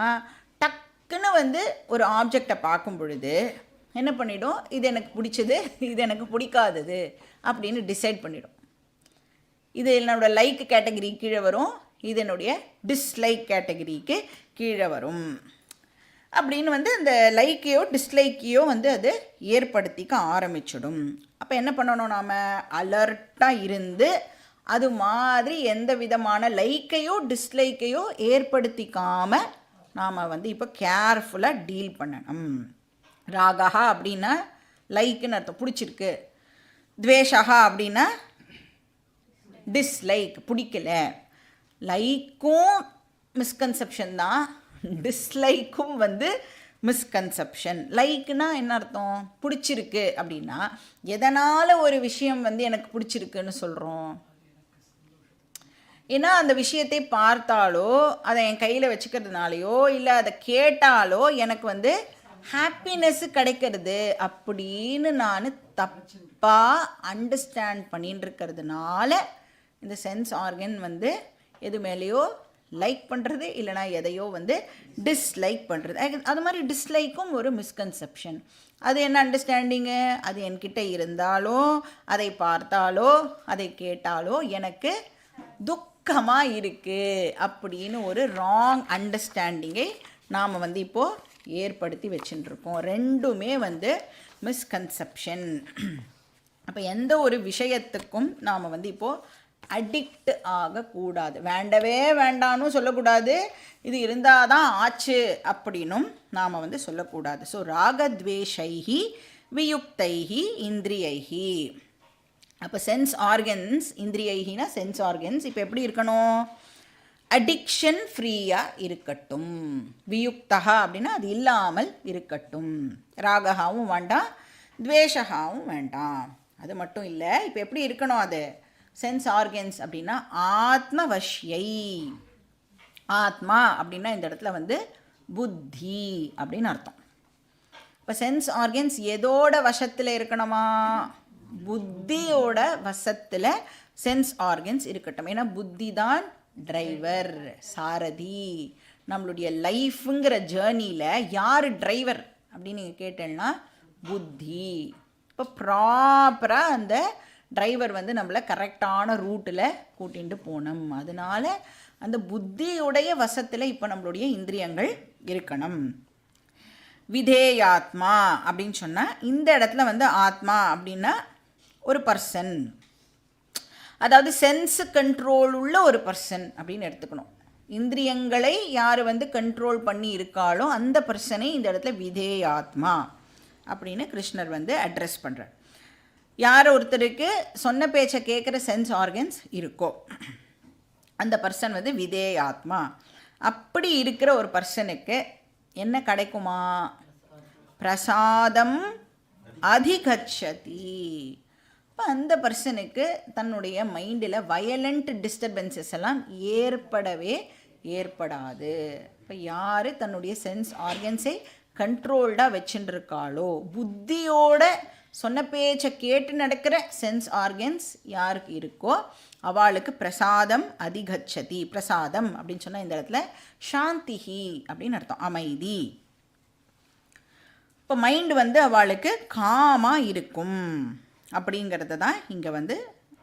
டக்குன்னு வந்து ஒரு ஆப்ஜெக்டை பார்க்கும் பொழுது என்ன பண்ணிடும், இது எனக்கு பிடிச்சது இது எனக்கு பிடிக்காதது அப்படின்னு டிசைட் பண்ணிடும். இது என்னோடய லைக் கேட்டகரி கீழே வரும், இது என்னுடைய டிஸ்லைக் கேட்டகரிக்கு கீழே வரும் அப்படின்னு வந்து இந்த லைக்கையோ டிஸ்லைக்கையோ வந்து அது ஏற்படுத்திக்க ஆரம்பிச்சிடும். அப்போ என்ன பண்ணணும், நாம் அலர்ட்டாக இருந்து அது மாதிரி எந்த விதமான லைக்கையோ டிஸ்லைக்கையோ ஏற்படுத்திக்காமல் நாம் வந்து இப்போ கேர்ஃபுல்லாக டீல் பண்ணணும். ராகா அப்படின்னா லைக்குன்னு அர்த்தம், பிடிச்சிருக்கு. துவேஷா அப்படின்னா டிஸ்லைக், பிடிக்கல. லைக்கும் மிஸ்கன்செப்ஷன் தான், டிஸ்லைக்கும் வந்து மிஸ்கன்செப்ஷன். லைக்குனா என்ன அர்த்தம், பிடிச்சிருக்கு அப்படின்னா எதனால் ஒரு விஷயம் வந்து எனக்கு பிடிச்சிருக்குன்னு சொல்கிறோம். ஏன்னா அந்த விஷயத்தை பார்த்தாலோ அதை என் கையில் வச்சுக்கிறதுனாலையோ இல்லை அதை கேட்டாலோ எனக்கு வந்து ஹாப்பினஸ்ஸு கிடைக்கிறது அப்படின்னு நான் தப்பாக அண்டர்ஸ்டாண்ட் பண்ணின்னு இருக்கிறதுனால இந்த சென்ஸ் ஆர்கன் வந்து எது மேலேயோ லைக் பண்ணுறது இல்லைனா எதையோ வந்து டிஸ்லைக் பண்ணுறது. அது மாதிரி டிஸ்லைக்கும் ஒரு மிஸ்கன்செப்ஷன். அது என்ன அண்டர்ஸ்டாண்டிங்கு, அது என்கிட்ட இருந்தாலோ அதை பார்த்தாலோ அதை கேட்டாலோ எனக்கு துக்கமாக இருக்குது அப்படின்னு ஒரு ராங் அண்டர்ஸ்டாண்டிங்கை நாம் வந்து இப்போது ஏற்படுத்தி வச்சுட்டுருக்கோம். ரெண்டுமே வந்து மிஸ்கன்செப்ஷன். அப்போ எந்த ஒரு விஷயத்துக்கும் நாம் வந்து இப்போது அடிக்ட் ஆகக்கூடாது. வேண்டவே வேண்டான்னு சொல்லக்கூடாது, இது இருந்தால் தான் ஆச்சு அப்படின்னும் நாம் வந்து சொல்லக்கூடாது. ஸோ ராகத்வேஷைஹி வியுக்தைஹி இந்திரியைஹி. அப்போ சென்ஸ் ஆர்கன்ஸ், இந்திரியைஹினா சென்ஸ் ஆர்கன்ஸ் இப்போ எப்படி இருக்கணும், அடிக்ஷன் ஃப்ரீயாக இருக்கட்டும். வியுக்தகா அப்படின்னா அது இல்லாமல் இருக்கட்டும். ராககாவும் வேண்டாம், துவேஷகாவும் வேண்டாம். அது மட்டும் இல்லை, இப்போ எப்படி இருக்கணும் அது சென்ஸ் ஆர்கன்ஸ் அப்படின்னா ஆத்மவஷ்யை. ஆத்மா அப்படின்னா இந்த இடத்துல வந்து புத்தி அப்படின்னு அர்த்தம். இப்போ சென்ஸ் ஆர்கன்ஸ் எதோட வசத்தில் இருக்கணுமா? புத்தியோட வசத்தில் சென்ஸ் ஆர்கன்ஸ் இருக்கட்டும். ஏன்னா புத்தி தான் டிரைவர், சாரதி. நம்மளுடைய லைஃப்புங்கிற ஜேர்னியில் யார் டிரைவர் அப்படின்னு நீங்கள் கேட்டேன்னா புத்தி. இப்போ ப்ராப்பராக அந்த டிரைவர் வந்து நம்மளை கரெக்டான ரூட்டில் கூட்டிகிட்டு போகணும். அதனால அந்த புத்தியுடைய வசத்தில் இப்போ நம்மளுடைய இந்திரியங்கள் இருக்கணும். விதேயாத்மா அப்படின்னு சொன்னால் இந்த இடத்துல வந்து ஆத்மா அப்படின்னா ஒரு பர்சன், அதாவது சென்ஸ் கண்ட்ரோல் உள்ள ஒரு பர்சன் அப்படின்னு எடுத்துக்கணும். இந்திரியங்களை யார் வந்து கண்ட்ரோல் பண்ணி இருக்காளோ அந்த பர்சனை இந்த இடத்துல விதேயாத்மா அப்படின்னு கிருஷ்ணர் வந்து அட்ரஸ் பண்ணுறார். யார் ஒருத்தருக்கு சொன்ன பேச்சை கேட்குற சென்ஸ் ஆர்கன்ஸ் இருக்கோ அந்த பர்சன் வந்து விதேயாத்மா. அப்படி இருக்கிற ஒரு பர்சனுக்கு என்ன கிடைக்குமா? பிரசாதம் அதிகச்சதி. இப்போ அந்த பர்சனுக்கு தன்னுடைய மைண்டில் வயலண்ட் டிஸ்டர்பன்சஸ் எல்லாம் ஏற்படாது. இப்போ யார் தன்னுடைய சென்ஸ் ஆர்கன்ஸை கண்ட்ரோல்டாக வச்சுட்டு இருக்காளோ, புத்தியோட சொன்ன பேச்சை கேட்டு நடக்கிற சென்ஸ் ஆர்கன்ஸ் யாருக்கு இருக்கோ அவளுக்கு பிரசாதம் அதிகச்சதி. பிரசாதம் அப்படின்னு சொன்னால் இந்த இடத்துல சாந்திஹி அப்படின்னு அர்த்தம், அமைதி. இப்போ மைண்டு வந்து அவளுக்கு காமாக இருக்கும் அப்படிங்கிறத தான் இங்கே வந்து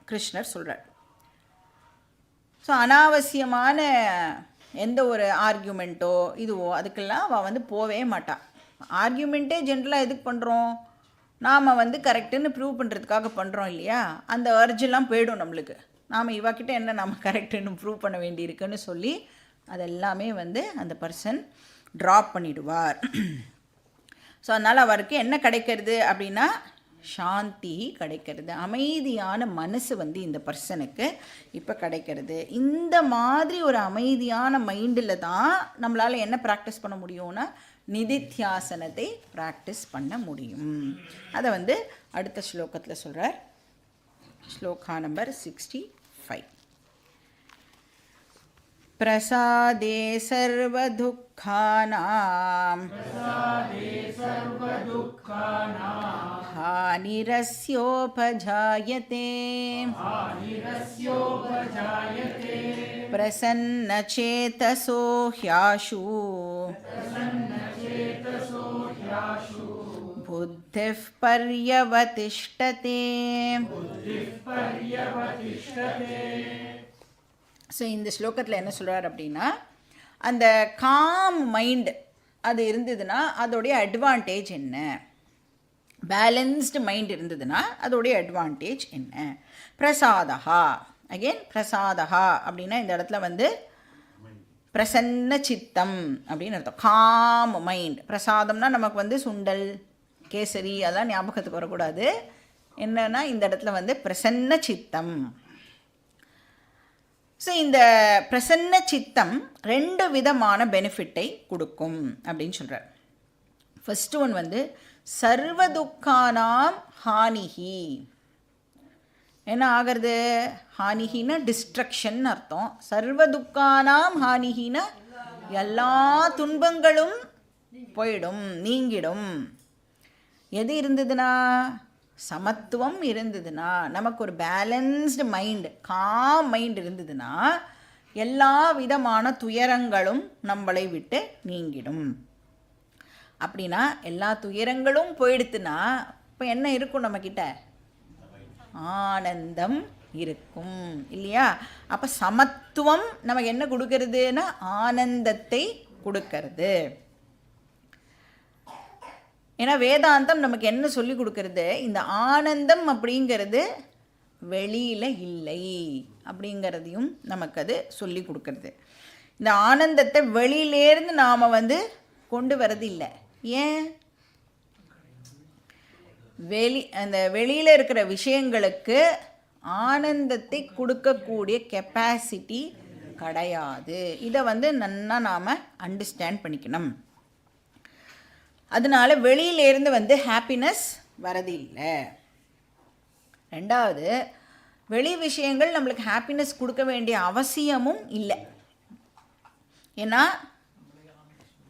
கிருஷ்ணர் சொல்கிறார். ஸோ அனாவசியமான எந்த ஒரு ஆர்கியூமெண்ட்டோ இதுவோ அதுக்கெல்லாம் அவள் வந்து போவே மாட்டாள். ஆர்கியூமெண்ட்டே ஜென்ரலாக எதுக்கு பண்ணுறோம்? நாம் வந்து கரெக்டுன்னு ப்ரூவ் பண்ணுறதுக்காக பண்ணுறோம் இல்லையா? அந்த அர்ஜெல்லாம் போயிடும் நம்மளுக்கு. நாம் இவாக்கிட்ட என்ன நம்ம கரெக்டுன்னு ப்ரூவ் பண்ண வேண்டியிருக்குன்னு சொல்லி அதெல்லாமே வந்து அந்த பர்சன் ட்ராப் பண்ணிடுவார். ஸோ அதனால் அவருக்கு என்ன கிடைக்கிறது அப்படின்னா சாந்தி கிடைக்கிறது, அமைதியான மனசு வந்து இந்த பர்சனுக்கு இப்போ கிடைக்கிறது. இந்த மாதிரி ஒரு அமைதியான மைண்டில் தான் நம்மளால் என்ன ப்ராக்டிஸ் பண்ண முடியும்னா நிதித்தியாசனத்தை ப்ராக்டிஸ் பண்ண முடியும். அதை வந்து அடுத்த ஸ்லோகத்தில் சொல்கிறார். ஸ்லோகா நம்பர் 65. பிரசாதே சர்வதுக்கானாம் ஹானிரஸ்யோபஜாயதே பிரசன்னசேதசோ ஹ்யாஷு புத்திஃ பர்யவதிஷ்டதே. ஸோ இந்த ஸ்லோகத்தில் என்ன சொல்கிறார் அப்படின்னா, அந்த காம் மைண்ட் அது இருந்ததுன்னா அதோடைய அட்வான்டேஜ் என்ன, பேலன்ஸ்டு மைண்ட் இருந்ததுன்னா அதோடைய அட்வான்டேஜ் என்ன. பிரசாதா, அகெயின் பிரசாதா அப்படின்னா இந்த இடத்துல வந்து பிரசன்ன சித்தம் அப்படின்னு அர்த்தம். Com mind. பிரசாதம்னா நமக்கு வந்து சுண்டல் கேசரி அதெல்லாம் ஞாபகத்துக்கு வரக்கூடாது. என்னன்னா இந்த இடத்துல வந்து பிரசன்ன சித்தம். ஸோ இந்த பிரசன்ன சித்தம் 2 விதமான பெனிஃபிட்டை கொடுக்கும் அப்படின்னு சொல்கிறார். ஃபஸ்ட்டு ஒன் வந்து சர்வதுக்கானாம் ஹானிஹி. என்ன ஆகிறது? ஹானிஹின்னா டிஸ்ட்ரக்ஷன் அர்த்தம். சர்வதுக்கானாம் ஹானிஹின்னா எல்லா துன்பங்களும் போயிடும், நீங்கிடும். எது இருந்ததுன்னா சமத்துவம் இருந்ததுன்னா, நமக்கு ஒரு பேலன்ஸ்டு மைண்டு காம் மைண்ட் இருந்ததுன்னா எல்லா விதமான துயரங்களும் நம்மளை விட்டு நீங்கிடும். அப்படின்னா எல்லா துயரங்களும் போயிடுத்துன்னா இப்போ என்ன இருக்கும் நம்மக்கிட்ட? ஆனந்தம் இருக்கும் இல்லையா? அப்போ சமத்துவம் நமக்கு என்ன கொடுக்கறதுன்னா ஆனந்தத்தை கொடுக்கறது. ஏன்னா வேதாந்தம் நமக்கு என்ன சொல்லி கொடுக்கறது? இந்த ஆனந்தம் அப்படிங்கிறது வெளியில் இல்லை அப்படிங்கிறதையும் நமக்கு அது சொல்லி கொடுக்கறது. இந்த ஆனந்தத்தை வெளியிலேருந்து நாம் வந்து கொண்டு வரது இல்லை. ஏன்? அந்த வெளியில் இருக்கிற விஷயங்களுக்கு ஆனந்தத்தை கொடுக்கக்கூடிய கெப்பாசிட்டி கிடையாது. இதை வந்து நல்லா நாம் அண்டர்ஸ்டாண்ட் பண்ணிக்கணும். அதனால வெளியிலேருந்து வந்து ஹாப்பினஸ் வரது இல்லை. ரெண்டாவது, வெளி விஷயங்கள் நம்மளுக்கு ஹாப்பினஸ் கொடுக்க வேண்டிய அவசியமும் இல்லை. ஏன்னா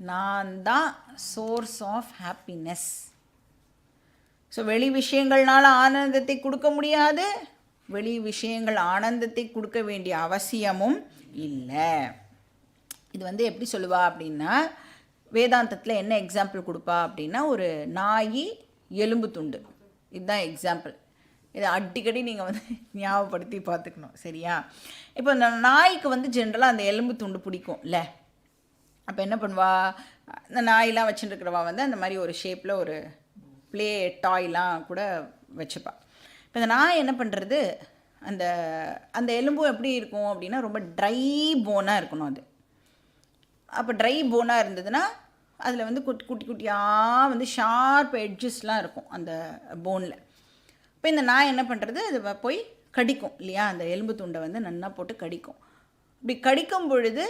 நான் தான் சோர்ஸ் ஆஃப் ஹாப்பினஸ். ஸோ வெளி விஷயங்கள்னால ஆனந்தத்தை கொடுக்க முடியாது, வெளி விஷயங்கள் ஆனந்தத்தை கொடுக்க வேண்டிய அவசியமும் இல்லை. இது வந்து எப்படி சொல்லுவா அப்படின்னா, வேதாந்தத்தில் என்ன எக்ஸாம்பிள் கொடுப்பா அப்படின்னா, ஒரு நாய் எலும்பு துண்டு, இதுதான் எக்ஸாம்பிள். இதை அடிக்கடி நீங்கள் வந்து ஞாபகப்படுத்தி பார்த்துக்கணும், சரியா? இப்போ இந்த நாய்க்கு வந்து ஜென்ரலாக அந்த எலும்பு துண்டு பிடிக்கும் இல்லை? அப்போ என்ன பண்ணுவா, இந்த நாயெலாம் வச்சுட்டுருக்கிறவா வந்து அந்த மாதிரி ஒரு ஷேப்பில் ஒரு ப்ளே டாய்லாம் கூட வச்சுப்பா. இப்போ இந்த நாய் என்ன பண்ணுறது, அந்த அந்த எலும்பு எப்படி இருக்கும் அப்படின்னா ரொம்ப ட்ரை போனாக இருக்கணும் அது. அப்போ ட்ரை போனாக இருந்ததுன்னா அதில் வந்து குட்டி குட்டி குட்டியாக வந்து ஷார்ப் எட்ஜஸ்லாம் இருக்கும் அந்த போனில். இப்போ இந்த நாய் என்ன பண்ணுறது, அது போய் கடிக்கும் இல்லையா, அந்த எலும்பு துண்டை வந்து நல்லா போட்டு கடிக்கும். இப்படி கடிக்கும் பொழுது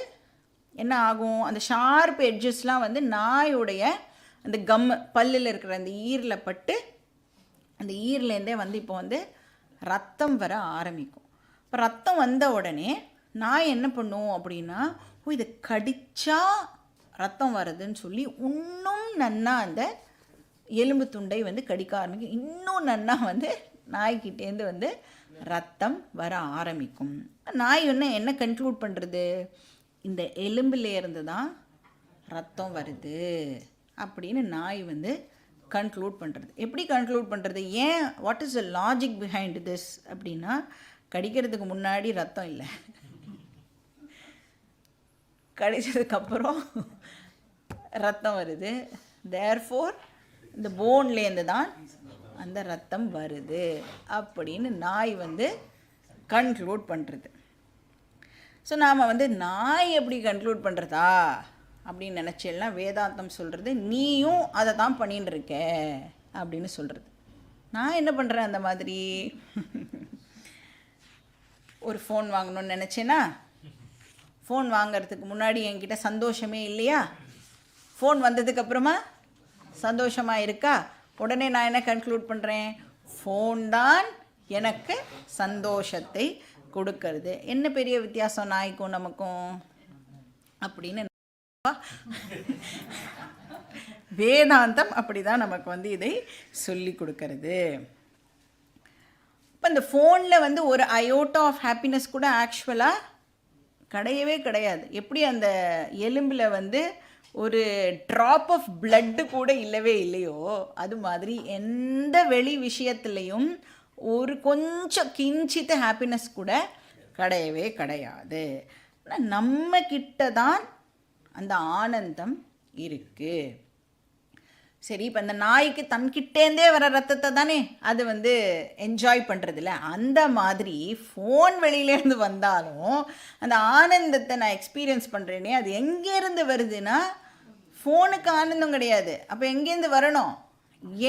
என்ன ஆகும், அந்த ஷார்ப் எட்ஜஸ்லாம் வந்து நாயோடைய அந்த பல்லில் இருக்கிற அந்த ஈரில் பட்டு அந்த ஈர்லேருந்தே வந்து இப்போ வந்து ரத்தம் வர ஆரம்பிக்கும். இப்போ ரத்தம் வந்த உடனே நாய் என்ன பண்ணும் அப்படின்னா, இதை கடிச்சா ரத்தம் வருதுன்னு சொல்லி இன்னும் நன்னா அந்த எலும்பு துண்டை வந்து கடிக்க ஆரம்பிக்கும். இன்னும் நன்னா வந்து நாய்கிட்டேருந்து வந்து ரத்தம் வர ஆரம்பிக்கும். நாய் என்ன கன்க்ளூட் பண்ணுறது, இந்த எலும்புலேருந்து தான் ரத்தம் வருது அப்படின்னு நாய் வந்து கன்க்ளூட் பண்ணுறது. எப்படி கன்க்ளூட் பண்ணுறது, ஏன், what is the logic behind this அப்படின்னா, கடிக்கிறதுக்கு முன்னாடி ரத்தம் இல்லை, கடிச்சதுக்கப்புறம் ரத்தம் வருது, தேர்ஃபோர் இந்த போன்லேருந்து தான் அந்த ரத்தம் வருது அப்படின்னு நாய் வந்து கன்க்ளூட் பண்ணுறது. ஸோ நாம் வந்து நாய் எப்படி கன்க்ளூட் பண்ணுறதா அப்படின்னு நினச்சேன்னா, வேதாந்தம் சொல்கிறது நீயும் அதை தான் பண்ணின்னு இருக்க அப்படின்னு சொல்கிறது. நான் என்ன பண்ணுறேன், அந்த மாதிரி ஒரு ஃபோன் வாங்கணும்னு நினச்சேன்னா, ஃபோன் வாங்கிறதுக்கு முன்னாடி என்கிட்ட சந்தோஷமே இல்லையா, ஃபோன் வந்ததுக்கப்புறமா சந்தோஷமாக இருக்கா, உடனே நான் என்ன கன்க்ளூட் பண்ணுறேன், ஃபோன் தான் எனக்கு சந்தோஷத்தை கொடுக்கறது. என்ன பெரிய வித்தியாசம் நாய்க்கும் நமக்கும் அப்படின்னு வேதாந்தம் அப்படி தான் நமக்கு வந்து இதை சொல்லி கொடுக்கறது. இப்போ இந்த ஃபோனில் வந்து ஒரு அயோட்டா ஆஃப் ஹாப்பினஸ் கூட ஆக்சுவலாக கிடையவே கிடையாது. எப்படி அந்த எலும்பில் வந்து ஒரு ட்ராப் ஆஃப் பிளட்டு கூட இல்லவே இல்லையோ, அது மாதிரி எந்த வெளி விஷயத்துலேயும் ஒரு கொஞ்சம் கிஞ்சித்த ஹாப்பினஸ் கூட கிடையவே கிடையாது. ஆனால் நம்ம கிட்ட தான் அந்த ஆனந்தம் இருக்குது. சரி, இப்போ அந்த நாய்க்கு தன்கிட்டேருந்தே வர ரத்தத்தை தானே அது வந்து என்ஜாய் பண்ணுறதில்ல, அந்த மாதிரி ஃபோன் வெளியிலேருந்து வந்தாலும் அந்த ஆனந்தத்தை நான் எக்ஸ்பீரியன்ஸ் பண்ணுறேனே, அது எங்கேருந்து வருதுன்னா ஃபோனுக்கு ஆனந்தம் கிடையாது. அப்போ எங்கேருந்து வரணும்,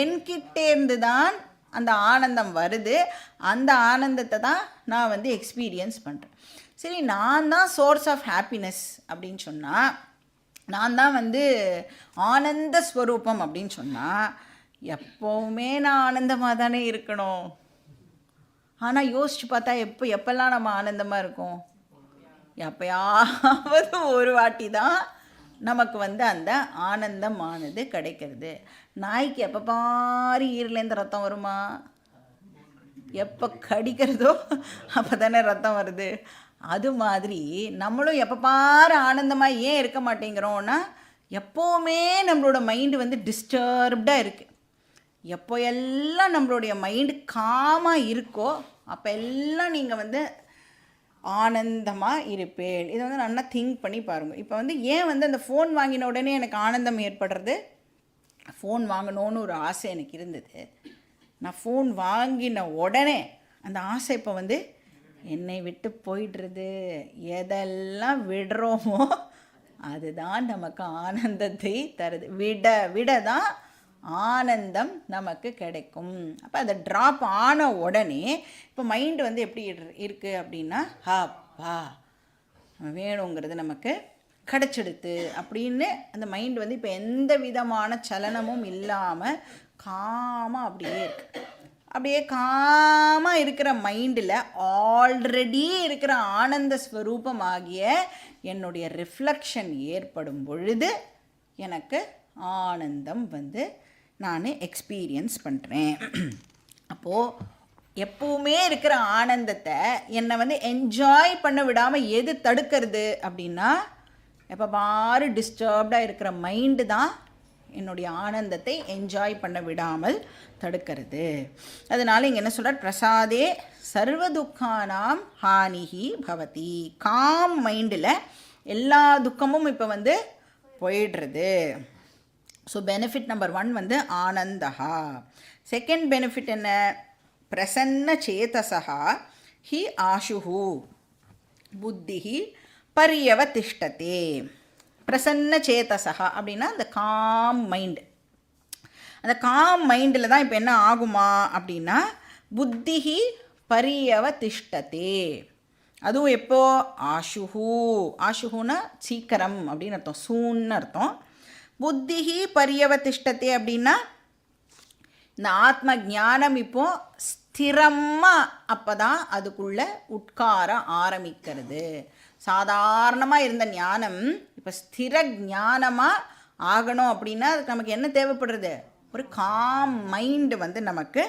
என்கிட்டேருந்து தான் அந்த ஆனந்தம் வருது. அந்த ஆனந்தத்தை தான் நான் வந்து எக்ஸ்பீரியன்ஸ் பண்ணுறேன். சரி, நான் தான் சோர்ஸ் ஆஃப் ஹாப்பினஸ் அப்படின்னு சொன்னால், நான் தான் வந்து ஆனந்த ஸ்வரூபம் அப்படின்னு சொன்னால், எப்போவுமே நான் ஆனந்தமாக தானே இருக்கணும். ஆனால் யோசித்து பார்த்தா எப்போல்லாம் நம்ம ஆனந்தமாக இருக்கோம், எப்பயாவது ஒரு வாட்டி தான் நமக்கு வந்து அந்த ஆனந்தமானது கிடைக்கிறது. நாய்க்கு எப்போ பாரு ஈரலேருந்து ரத்தம் வருமா, எப்போ கடிக்கிறதோ அப்போ தானே ரத்தம் வருது. அது மாதிரி நம்மளும் எப்போ பாரு ஆனந்தமாக ஏன் இருக்க மாட்டேங்கிறோன்னா, எப்போவுமே நம்மளோட மைண்டு வந்து டிஸ்டர்ப்டாக இருக்குது. எப்போ எல்லாம் நம்மளுடைய மைண்டு காமாக இருக்கோ அப்போ எல்லாம் நீங்கள் வந்து ஆனந்தமாக இருப்பேன். இதை வந்து நல்லா திங்க் பண்ணி பாருங்கள். இப்போ வந்து ஏன் வந்து அந்த ஃபோன் வாங்கின உடனே எனக்கு ஆனந்தம் ஏற்படுறது, ஃபோன் வாங்கணுன்னு ஒரு ஆசை எனக்கு இருந்தது. நான் ஃபோன் வாங்கின உடனே அந்த ஆசை இப்போ வந்து என்னை விட்டு போயிடுறது. எதெல்லாம் விடுறோமோ அதுதான் நமக்கு ஆனந்தத்தை தருது. விட தான் ஆனந்தம் நமக்கு கிடைக்கும். அப்போ அதை ட்ராப் ஆன உடனே இப்போ மைண்டு வந்து எப்படி இருக்குது அப்படின்னா, ஹாப்பா வேணுங்கிறது நமக்கு கிடச்சிடுது அப்படின்னு அந்த மைண்டு வந்து இப்போ எந்த விதமான சலனமும் இல்லாமல் காமாக அப்படியே இருக்குது. அப்படியே காமாக இருக்கிற மைண்டில் ஆல்ரெடி இருக்கிற ஆனந்த ஸ்வரூபமாகிய என்னுடைய ரிஃப்ளெக்ஷன் ஏற்படும் பொழுது எனக்கு ஆனந்தம் வந்து நான் எக்ஸ்பீரியன்ஸ் பண்ணுறேன். அப்போது எப்பவுமே இருக்கிற ஆனந்தத்தை என்னை வந்து என்ஜாய் பண்ண விடாமல் எது தடுக்கிறது அப்படின்னா, எப்போ பாரு டிஸ்டர்ப்டாக இருக்கிற மைண்டு தான் என்னுடைய ஆனந்தத்தை என்ஜாய் பண்ண விடாமல் தடுக்கிறது. அதனால் இங்கே என்ன சொல்கிறார், பிரசாதே சர்வ துக்கானாம் ஹானிஹி பவதி. காம் மைண்டில் எல்லா துக்கமும் இப்போ வந்து போயிடுறது. ஸோ பெனிஃபிட் நம்பர் 1 வந்து ஆனந்தஹா. செகண்ட் பெனிஃபிட் என்ன, பிரசன்ன சேதசா ஹி ஆஷுஹு புத்திஹி பரியவதிஷ்டதே. பிரசன்ன சேதசா அப்படின்னா அந்த காம் மைண்டு. அந்த காம் மைண்டில் தான் இப்போ என்ன ஆகுமா அப்படின்னா, புத்திஹி பரியவதிஷ்டதே. அதுவும் எப்போ, ஆஷுஹு. ஆஷுஹுன்னா சீக்கிரம் அப்படின்னு அர்த்தம், சூன்னு அர்த்தம். புத்திஹி பரியவதிஷ்டதே அப்படின்னா இந்த ஆத்ம ஞானம் இப்போ ஸ்திரமாக அப்போ தான் அதுக்குள்ளே உட்கார ஆரம்பிக்கிறது. சாதாரணமாக இருந்த ஞானம் இப்போ ஸ்திர ஞானமாக ஆகணும் அப்படின்னா அதுக்கு நமக்கு என்ன தேவைப்படுறது, ஒரு காம் மைண்டு வந்து நமக்கு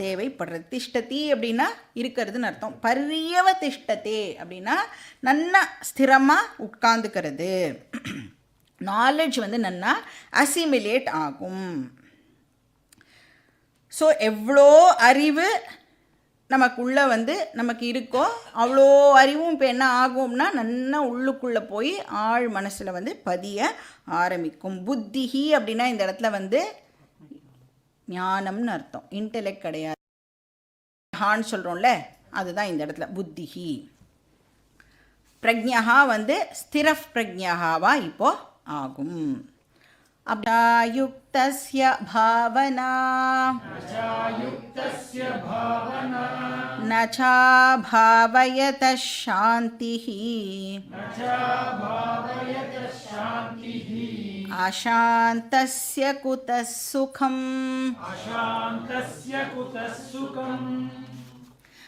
தேவைப்படுறது. திஷ்டதி அப்படின்னா இருக்கிறதுன்னு அர்த்தம். பரியவதிஷ்டதே அப்படின்னா நன்னா ஸ்திரமாக உட்கார்ந்துக்கிறது. நாலேஜ் வந்து நன்னா அசிமிலேட் ஆகும். ஸோ எவ்வளோ அறிவு நமக்குள்ளே வந்து நமக்கு இருக்கோ அவ்வளோ அறிவும் இப்போ என்ன ஆகும்னா நன்னா உள்ளுக்குள்ளே போய் ஆழ் மனசில் வந்து பதிய ஆரம்பிக்கும். புத்திஹி அப்படின்னா இந்த இடத்துல வந்து ஞானம்னு அர்த்தம், இன்டெலெக்ட் கிடையாது. ஹான்னு சொல்கிறோம்ல, அதுதான் இந்த இடத்துல புத்திஹி. பிரக்ஞா வந்து ஸ்திர பிரக்ஞாவா இப்போ ஆகும். அப்யாயுக்தஸ்ய பாவனா நசா பாவயத சாந்திஹி அசாந்தஸ்ய குதः சுகம்.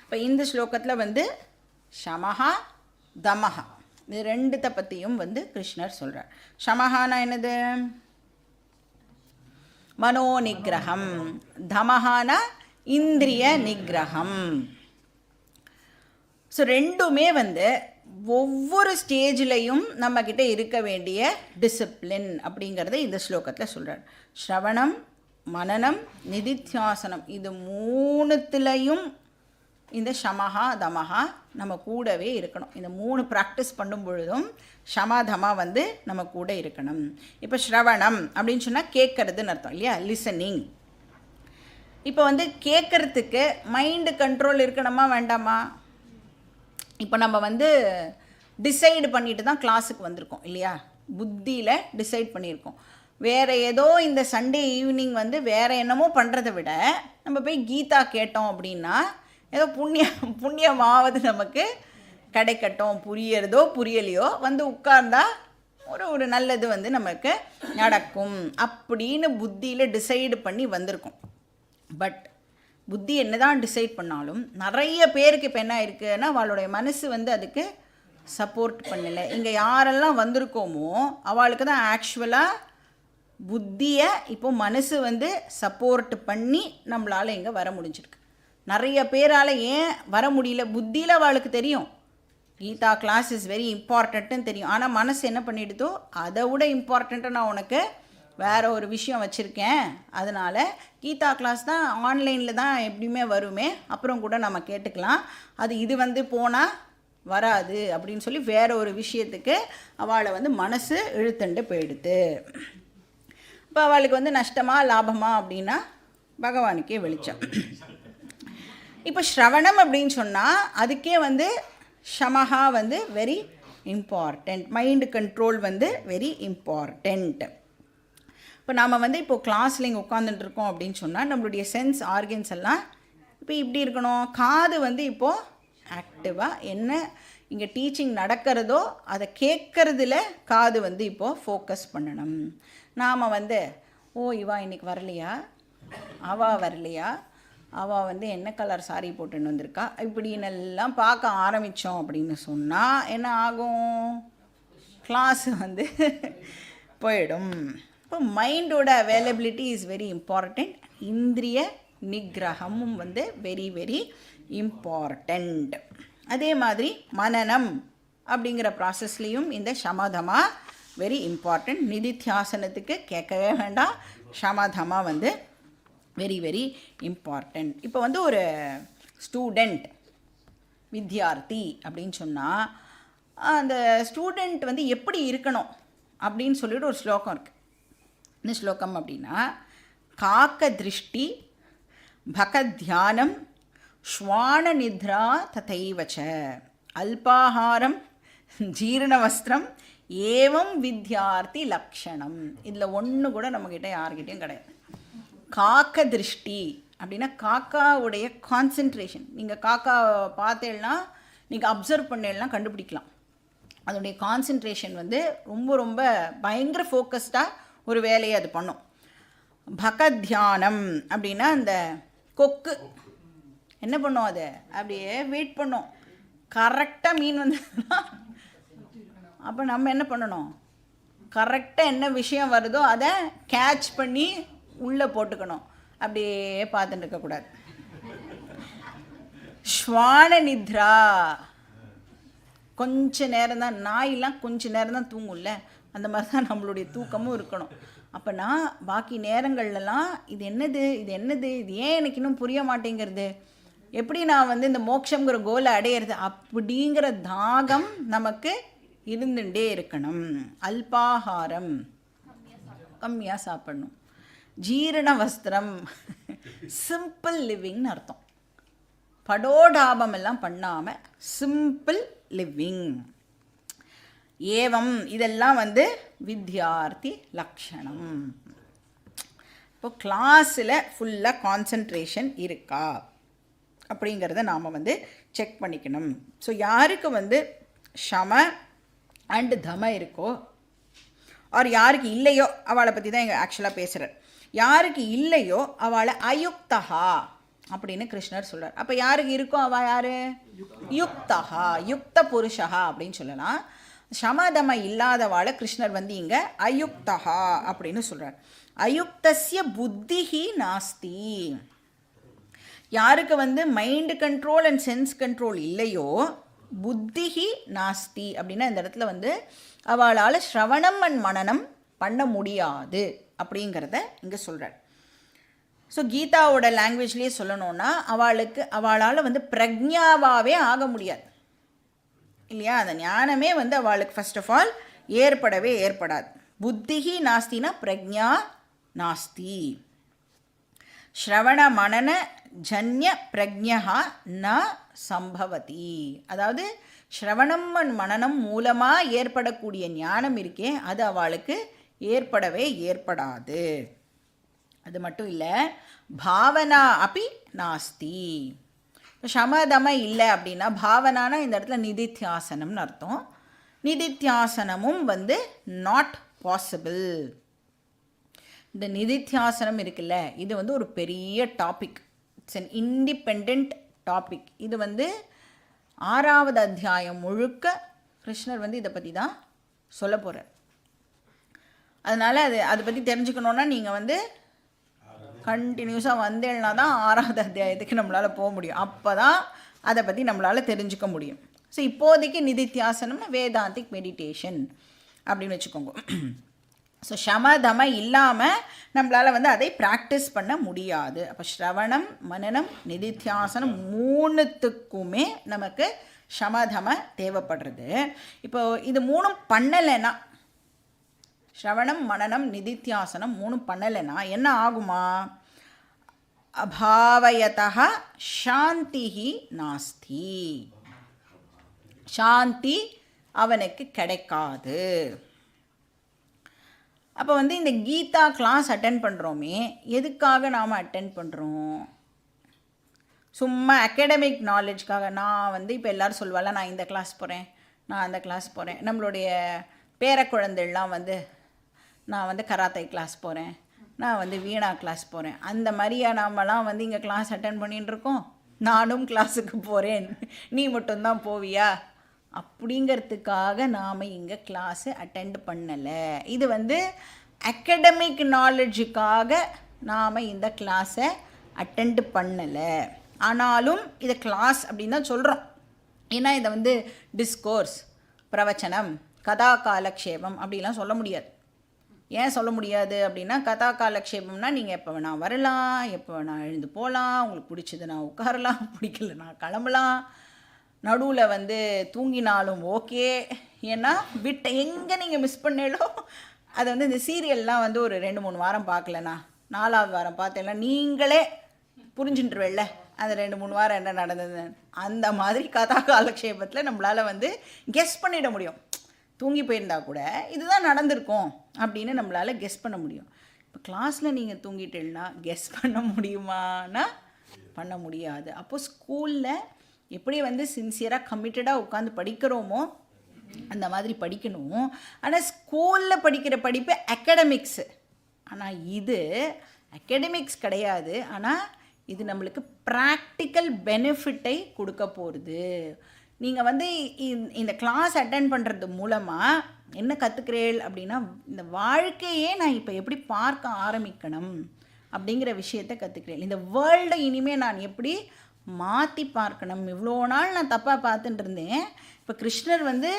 இப்போ இந்த ஸ்லோகத்தில் வந்து சமஹா தமஹா இது ரெண்டுத்தை பற்றியும் வந்து கிருஷ்ணர் சொல்கிறார். சமஹானா என்னது, மனோ நிகிரகம். தமஹானா இந்திரிய நிகிரகம். ஸோ ரெண்டுமே வந்து ஒவ்வொரு ஸ்டேஜ்லேயும் நம்மக்கிட்ட இருக்க வேண்டிய டிசிப்ளின் அப்படிங்கிறத இந்த ஸ்லோகத்தில் சொல்கிறார். ஸ்ரவணம், மனனம், நிதித்தியாசனம் இது மூணுத்துலேயும் இந்த ஷமஹா தமஹா நம்ம கூடவே இருக்கணும். இந்த 3 ப்ராக்டிஸ் பண்ணும் பொழுதும் ஷமதமா வந்து நம்ம கூட இருக்கணும். இப்போ ஸ்ரவணம் அப்படின்னு சொன்னால் கேட்கறதுன்னு அர்த்தம் இல்லையா, லிசனிங். இப்போ வந்து கேட்குறதுக்கு மைண்டு கண்ட்ரோல் இருக்கணுமா வேண்டாமா? இப்போ நம்ம வந்து டிசைடு பண்ணிட்டு தான் கிளாஸுக்கு வந்திருக்கோம் இல்லையா, புத்தியில் டிசைட் பண்ணியிருக்கோம். வேறு ஏதோ இந்த சண்டே ஈவினிங் வந்து வேறு என்னமோ பண்ணுறதை விட நம்ம போய் கீதா கேட்டோம் அப்படின்னா ஏதோ புண்ணியமாவது நமக்கு கிடைக்கட்டும். புரியறதோ புரியலையோ வந்து உட்கார்ந்தா ஒரு நல்லது வந்து நமக்கு நடக்கும் அப்படின்னு புத்தியில் டிசைடு பண்ணி வந்திருக்கோம். பட் புத்தி என்ன தான் டிசைட் பண்ணாலும் நிறைய பேருக்கு இப்போ என்ன இருக்குன்னா அவளுடைய மனசு வந்து அதுக்கு சப்போர்ட் பண்ணலை. இங்கே யாரெல்லாம் வந்திருக்கோமோ அவளுக்கு தான் ஆக்சுவலாக புத்தியை இப்போ மனசு வந்து சப்போர்ட் பண்ணி நம்மளால் இங்கே வர முடிஞ்சிருக்கு. நிறைய பேரால் ஏன் வர முடியல, புத்தியில் அவளுக்கு தெரியும் கீதா கிளாஸ் இஸ் வெரி இம்பார்ட்டண்ட்டுன்னு தெரியும். ஆனால் மனசு என்ன பண்ணிடுதோ அதை விட இம்பார்ட்டண்ட்டாக நான் உனக்கு வேறு ஒரு விஷயம் வச்சுருக்கேன், அதனால் கீதா கிளாஸ் தான் ஆன்லைனில் தான் எப்படியுமே வருமே, அப்புறம் கூட நம்ம கேட்டுக்கலாம், அது இது வந்து போனால் வராது அப்படின்னு சொல்லி வேறு ஒரு விஷயத்துக்கு அவளை வந்து மனசு இழுத்துண்டு போயிடுது. இப்போ அவளுக்கு வந்து நஷ்டமா லாபமா அப்படின்னா பகவானுக்கே வெளிச்சம். இப்போ ஸ்ரவணம் அப்படின்னு சொன்னால் அதுக்கே வந்து ஷமஹா வந்து வெரி இம்பார்ட்டண்ட், மைண்டு கண்ட்ரோல் வந்து வெரி இம்பார்ட்டண்ட். இப்போ நாம் வந்து இப்போது கிளாஸில் இங்கே உட்காந்துட்டுருக்கோம் அப்படின்னு சொன்னால் நம்மளுடைய சென்ஸ் ஆர்கன்ஸ் எல்லாம் இப்போ இப்படி இருக்கணும். காது வந்து இப்போது ஆக்டிவாக என்ன இங்கே டீச்சிங் நடக்கிறதோ அதை கேட்குறதுல காது வந்து இப்போது ஃபோக்கஸ் பண்ணணும். நாம் வந்து ஓ இவா இன்றைக்கி வரலையா, அவா வரலையா, அவள் வந்து என்ன கலர் சாரி போட்டுன்னு வந்திருக்கா, இப்படின்னு எல்லாம் பார்க்க ஆரம்பித்தோம் அப்படின்னு சொன்னால் என்ன ஆகும், கிளாஸ் வந்து போயிடும். இப்போ மைண்டோட அவைலபிலிட்டி இஸ் வெரி இம்பார்ட்டண்ட். இந்திரிய நிகிரகமும் வந்து வெரி வெரி இம்பார்ட்டண்ட். அதே மாதிரி மனனம் அப்படிங்கிற ப்ராசஸ்லேயும் இந்த சமதமா வெரி இம்பார்ட்டண்ட். நிதித்தியாசனத்துக்கு கேட்கவே வேண்டாம், சமதமா வந்து வெரி வெரி இம்பார்ட்டண்ட். இப்போ வந்து ஒரு ஸ்டூடெண்ட் வித்யார்த்தி அப்படின்னு சொன்னால் அந்த ஸ்டூடெண்ட் வந்து எப்படி இருக்கணும் அப்படின்னு சொல்லிட்டு ஒரு ஸ்லோகம் இருக்குது. என்ன ஸ்லோகம் அப்படின்னா, காக்க திருஷ்டி பகத்யானம் ஸ்வான நித்ரா ததைவச்ச அல்பாஹாரம் ஜீரணவஸ்திரம் ஏவம் வித்யார்த்தி லக்ஷணம். இதில் ஒன்று கூட நம்மக்கிட்ட யார்கிட்டையும் கிடையாது. காக்க திருஷ்டி அப்படின்னா காக்காவுடைய கான்சென்ட்ரேஷன். நீங்கள் காக்கா பார்த்தேன்னா, நீங்கள் அப்சர்வ் பண்ணலாம், கண்டுபிடிக்கலாம். அதோடைய கான்சென்ட்ரேஷன் வந்து ரொம்ப ரொம்ப பயங்கர ஃபோக்கஸ்டாக ஒரு வேலையை அது பண்ணும். பகத்யானம் அப்படின்னா அந்த கொக்கு என்ன பண்ணும், அதை அப்படியே வெயிட் பண்ணும். கரெக்டாக மீன் வந்து அப்போ நம்ம என்ன பண்ணணும், கரெக்டாக என்ன விஷயம் வருதோ அதை கேட்ச் பண்ணி உள்ளே போட்டுக்கணும். அப்படியே பார்த்துட்டு இருக்கக்கூடாது. ஸ்வான நித்ரா கொஞ்ச நேரம் தான், நாயெல்லாம் கொஞ்ச நேரம் தான் தூங்கும்ல, அந்த மாதிரி தான் நம்மளுடைய தூக்கமும் இருக்கணும். அப்போனா பாக்கி நேரங்கள்லாம் இது என்னது இது என்னது இது ஏன் எனக்கு இன்னும் புரிய மாட்டேங்கிறது, எப்படி நான் வந்து இந்த மோட்சங்கிற கோலை அடையிறது அப்படிங்கிற தாகம் நமக்கு இருந்துட்டே இருக்கணும். அல்பாஹாரம் கம்மியாக சாப்பிடணும். ஜீரண வஸ்திரம் சிம்பிள் லிவிங்னு அர்த்தம். படோடாபம் எல்லாம் பண்ணாமல் சிம்பிள் லிவிங். ஏவம் இதெல்லாம் வந்து வித்யார்த்தி லக்ஷணம். இப்போ கிளாஸில் ஃபுல்லாக கான்சன்ட்ரேஷன் இருக்கா அப்படிங்கிறத நாம் வந்து செக் பண்ணிக்கணும். ஸோ யாருக்கு வந்து ஷம அண்டு தம இருக்கோ ஆர் யாருக்கு இல்லையோ அவளை பற்றி தான் எங்கள் ஆக்சுவலாக பேசுகிறார். யாருக்கு இல்லையோ அவளை அயுக்தகா அப்படின்னு கிருஷ்ணர் சொல்கிறார். அப்போ யாருக்கு இருக்கோ அவள் யார், யுக்தகா யுக்த புருஷா அப்படின்னு சொல்லலாம். சமதம இல்லாதவாளை கிருஷ்ணர் வந்து இங்கே அயுக்தகா அப்படின்னு சொல்கிறார். அயுக்தஸ்ய புத்திஹி நாஸ்தி. யாருக்கு வந்து mind control and sense control இல்லையோ புத்திஹி நாஸ்தி அப்படின்னா இந்த இடத்துல வந்து அவளால் ஸ்ரவணம் அண்ட் மனனம் பண்ண முடியாது அப்படிங்கிறத இங்கே சொல்கிறார். ஸோ கீதாவோட லாங்குவேஜ்லேயே சொல்லணுன்னா அவளால் வந்து பிரக்ஞாவாகவே ஆக முடியாது இல்லையா. அந்த ஞானமே வந்து அவளுக்கு ஃபர்ஸ்ட் ஆஃப் ஆல் ஏற்படாது. புத்திஹி நாஸ்தினா பிரக்ஞா நாஸ்தி. ஸ்ரவண மனன ஜன்ய பிரக்ஞா ந சம்பவதி. அதாவது ஸ்ரவணம் மனனம் மூலமாக ஏற்படக்கூடிய ஞானம் இருக்கே அது அவளுக்கு ஏற்படாது. அது மட்டும் இல்லை, பாவனா அப்படி நாஸ்தி. இப்போ சமதம இல்லை அப்படின்னா பாவனானா இந்த இடத்துல நிதித்தியாசனம்னு அர்த்தம். நிதித்தியாசனமும் வந்து நாட் பாசிபிள். இந்த நிதித்தியாசனம் இருக்குல்ல, இது வந்து ஒரு பெரிய topic. It's an independent topic. இது வந்து 6வது அத்தியாயம் முழுக்க கிருஷ்ணர் வந்து இதை பற்றி தான் சொல்ல போகிறார். அதனால் அதை பற்றி தெரிஞ்சுக்கணுன்னா நீங்கள் வந்து கண்டினியூஸாக வந்தேன்னா தான் 6வது அத்தியாயத்துக்கு நம்மளால் போக முடியும். அப்போ தான் அதை பற்றி நம்மளால் தெரிஞ்சுக்க முடியும். ஸோ இப்போதைக்கு நிதித்தியாசனம்னா வேதாந்திக் மெடிடேஷன் அப்படின்னு வச்சுக்கோங்க. ஸோ சமதம இல்லாமல் நம்மளால் வந்து அதை ப்ராக்டிஸ் பண்ண முடியாது. அப்போ ஸ்ரவணம் மனனம் நிதித்தியாசனம் 3த்துக்குமே நமக்கு சமதம தேவைப்படுறது. இப்போ இது 3ம் பண்ணலைன்னா, ஸ்ரவணம் மனனம் நிதித்தியாசனம் 3ம் பண்ணலைன்னா என்ன ஆகுமா, அபாவயதா சாந்திஹி நாஸ்தி. சாந்தி அவனுக்கு கிடைக்காது. அப்போ வந்து இந்த கீதா கிளாஸ் அட்டென்ட் பண்ணுறோமே, எதுக்காக நாம் அட்டென்ட் பண்ணுறோம்? சும்மா அகாடமிக் நாலேஜ்க்காக. நான் வந்து இப்போ எல்லோரும் சொல்வாள் நான் இந்த கிளாஸ் போகிறேன், நான் அந்த கிளாஸ் போகிறேன். நம்மளுடைய பேர குழந்தைலாம் வந்து நான் வந்து கராத்தே கிளாஸ் போகிறேன், நான் வந்து வீணா கிளாஸ் போகிறேன். அந்த மாதிரியா நாமெல்லாம் வந்து இங்கே கிளாஸ் அட்டன் பண்ணிட்டு இருக்கோம்? நானும் கிளாஸுக்கு போகிறேன், நீ மட்டும்தான் போவியா அப்படிங்கிறதுக்காக நாம் இங்கே கிளாஸு அட்டெண்ட் பண்ணலை. இது வந்து அகடமிக் நாலேஜுக்காக நாம் இந்த கிளாஸை அட்டெண்ட் பண்ணலை. ஆனாலும் இதை கிளாஸ் அப்படின்னு தான் சொல்கிறோம். ஏன்னா இதை வந்து டிஸ்கோர்ஸ், பிரவச்சனம், கதா காலக்ஷேபம் அப்படிலாம் சொல்ல முடியாது. ஏன் சொல்ல முடியாது அப்படின்னா, கதா காலக்ஷேபம்னா நீங்கள் எப்போ வேணால் வரலாம், எப்போ வேணால் எழுந்து போகலாம், உங்களுக்கு பிடிச்சதுன்னா உட்காரலாம், பிடிக்கலன்னா கிளம்பலாம், நடுவில் வந்து தூங்கினாலும் ஓகே. ஏன்னா விட்ட எங்கே நீங்கள் மிஸ் பண்ணாலோ அதை வந்து இந்த சீரியல்லாம் வந்து ஒரு 2-3 வாரம் பார்க்கலண்ணா, 4ஆவது வாரம் பார்த்தேன்னா நீங்களே புரிஞ்சுட்டுருவேல்ல அந்த 2-3 வாரம் என்ன நடந்தது. அந்த மாதிரி கதா காலக்ஷேபத்தில் நம்மளால் வந்து கெஸ் பண்ணிட முடியும். தூங்கி போயிருந்தா கூட இதுதான் நடந்திருக்கும் அப்படின்னு நம்மளால் கெஸ் பண்ண முடியும். இப்போ கிளாஸில் நீங்கள் தூங்கிட்டேன்னா கெஸ் பண்ண முடியுமானா பண்ண முடியாது. அப்போது ஸ்கூலில் எப்படி வந்து சின்சியராக கமிட்டடாக உட்காந்து படிக்கிறோமோ அந்த மாதிரி படிக்கணும். ஆனால் ஸ்கூலில் படிக்கிற படிப்பு அகடமிக்ஸு. ஆனால் இது அகடமிக்ஸ் கிடையாது. ஆனால் இது நம்மளுக்கு ப்ராக்டிக்கல் பெனிஃபிட்டை கொடுக்க போகிறது. நீங்கள் வந்து இந்த கிளாஸ் அட்டென்ட் பண்ணுறது மூலமாக என்ன கற்றுக்கிறேன் அப்படின்னா, இந்த வாழ்க்கையே நான் இப்போ எப்படி பார்க்க ஆரம்பிக்கணும் அப்படிங்கிற விஷயத்தை கற்றுக்கிறேன். இந்த வேர்ல்டை இனிமேல் நான் எப்படி மாற்றி பார்க்கணும். இவ்வளோ நாள் நான் தப்பாக பார்த்துட்டு இருந்தேன். இப்போ கிருஷ்ணர் வந்து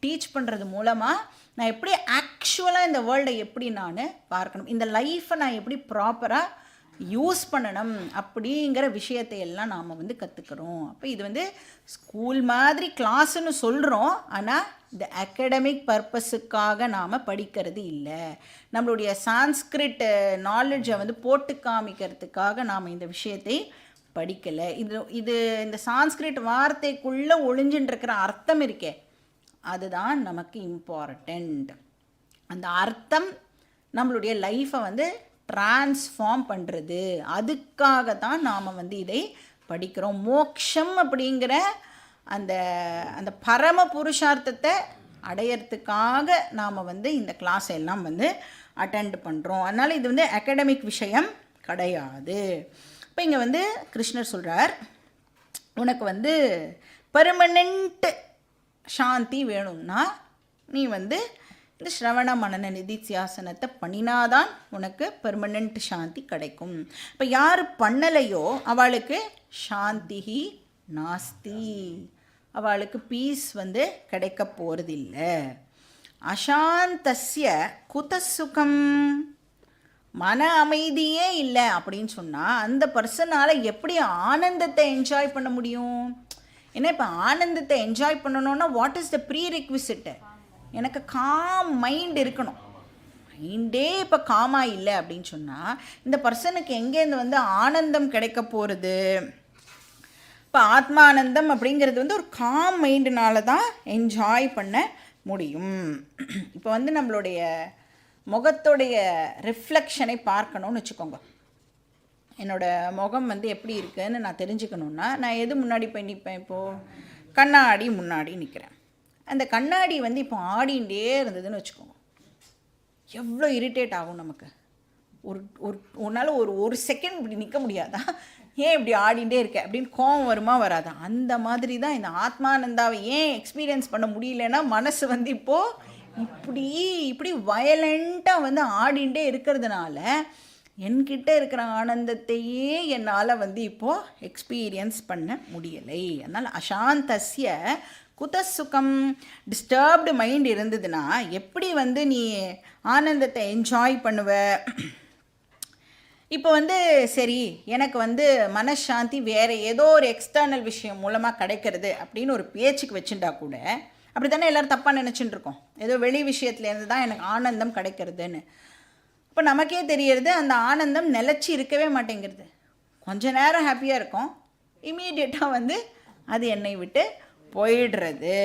டீச் பண்ணுறது மூலமாக நான் எப்படி ஆக்சுவலாக இந்த வேர்ல்டை எப்படி நான் பார்க்கணும், இந்த லைஃப்பை நான் எப்படி ப்ராப்பராக யூஸ் பண்ணணும் அப்படிங்கிற விஷயத்தை எல்லாம் நாம் வந்து கற்றுக்கிறோம். அப்போ இது வந்து ஸ்கூல் மாதிரி கிளாஸுன்னு சொல்கிறோம். ஆனால் இந்த அகடமிக் பர்பஸுக்காக நாம் படிக்கிறது இல்லை. நம்மளுடைய சான்ஸ்கிரிட் நாலேஜை வந்து போட்டு காமிக்கிறதுக்காக நாம் இந்த விஷயத்தை படிக்கலை. இது இந்த சான்ஸ்கிரிட் வார்த்தைக்குள்ளே ஒளிஞ்சுட்டுருக்கிற அர்த்தம் இருக்கே, அதுதான் நமக்கு இம்பார்ட்டண்ட். அந்த அர்த்தம் நம்மளுடைய லைஃப்பை வந்து ட்ரான்ஸ்ஃபார்ம் பண்ணுறது. அதுக்காக தான் நாம் வந்து இதை படிக்கிறோம். மோக்ஷம் அப்படிங்கிற அந்த அந்த பரம புருஷார்த்தத்தை அடையிறதுக்காக நாம் வந்து இந்த கிளாஸ் எல்லாம் வந்து அட்டெண்ட் பண்ணுறோம். அதனால் இது வந்து அகடமிக் விஷயம் கிடையாது. இப்போ இங்கே வந்து கிருஷ்ணர் சொல்கிறார், உனக்கு வந்து பெர்மனெண்ட் சாந்தி வேணும்னா நீ வந்து இந்த ஸ்ரவண மனன நிதித்தியாசனத்தை பண்ணினாதான் உனக்கு பெர்மனெண்ட் சாந்தி கிடைக்கும். இப்போ யார் பண்ணலையோ அவளுக்கு சாந்தி நாஸ்தி, அவளுக்கு பீஸ் வந்து கிடைக்க போகிறதில்லை. அசாந்தஸ்ய குதசுகம், மன அமைதியே இல்லை அப்படின்னு சொன்னால் அந்த பர்சனால் எப்படி ஆனந்தத்தை என்ஜாய் பண்ண முடியும்? ஏன்னா இப்போ ஆனந்தத்தை என்ஜாய் பண்ணணுன்னா வாட் இஸ் த ப்ரீ ரெக்விசிட்டு? எனக்கு காம் மைண்ட் இருக்கணும். மைண்டே இப்போ காமாக இல்லை அப்படின்னு சொன்னால் இந்த பர்சனுக்கு எங்கேருந்து வந்து ஆனந்தம் கிடைக்க போகிறது? இப்போ ஆத்மானந்தம் அப்படிங்கிறது வந்து ஒரு காம் மைண்டுனால தான் என்ஜாய் பண்ண முடியும். இப்போ வந்து நம்மளுடைய முகத்துடைய ரிஃப்ளெக்ஷனை பார்க்கணுன்னு வச்சுக்கோங்க. என்னோடய முகம் வந்து எப்படி இருக்குதுன்னு நான் தெரிஞ்சுக்கணுன்னா நான் எது முன்னாடி போய் நிற்பேன்? இப்போது கண்ணாடி முன்னாடி நிற்கிறேன். அந்த கண்ணாடி வந்து இப்போ ஆடிண்டே இருந்ததுன்னு வச்சுக்கோங்க, எவ்வளோ இரிட்டேட் ஆகும் நமக்கு. ஒன்றால் ஒரு செகண்ட் இப்படி நிற்க முடியாதா? ஏன் இப்படி ஆடிண்டே இருக்க அப்படின்னு கோவம் வருமா வராதா? அந்த மாதிரி தான் இந்த ஆத்மானந்தாவை ஏன் எக்ஸ்பீரியன்ஸ் பண்ண முடியலன்னா, மனசு வந்து இப்போது இப்படி வயலண்ட்டாக வந்து ஆடிண்டே இருக்கிறதுனால என்கிட்ட இருக்கிற ஆனந்தத்தையே என்னால் வந்து இப்போது எக்ஸ்பீரியன்ஸ் பண்ண முடியலை. அதனால் அசாந்தஸ்ய குதசுகம், டிஸ்டர்ப்டு மைண்ட் இருந்ததுன்னா எப்படி வந்து நீ ஆனந்தத்தை என்ஜாய் பண்ணுவ? இப்போ வந்து சரி எனக்கு வந்து மனசாந்தி வேறு ஏதோ ஒரு எக்ஸ்டர்னல் விஷயம் மூலமாக கிடைக்கிறது அப்படின்னு ஒரு பேச்சுக்கு வச்சுட்டா கூட அப்படி தானே எல்லோரும் தப்பாக நினச்சிட்டு இருக்கோம். ஏதோ வெளி விஷயத்துலேருந்து தான் எனக்கு ஆனந்தம் கிடைக்கிறதுன்னு. இப்போ நமக்கே தெரியறது அந்த ஆனந்தம் நிலச்சி இருக்கவே மாட்டேங்கிறது. கொஞ்ச நேரம் ஹாப்பியாக இருக்கும், இமீடியட்டாக வந்து அது என்னை விட்டு போயிடுறது.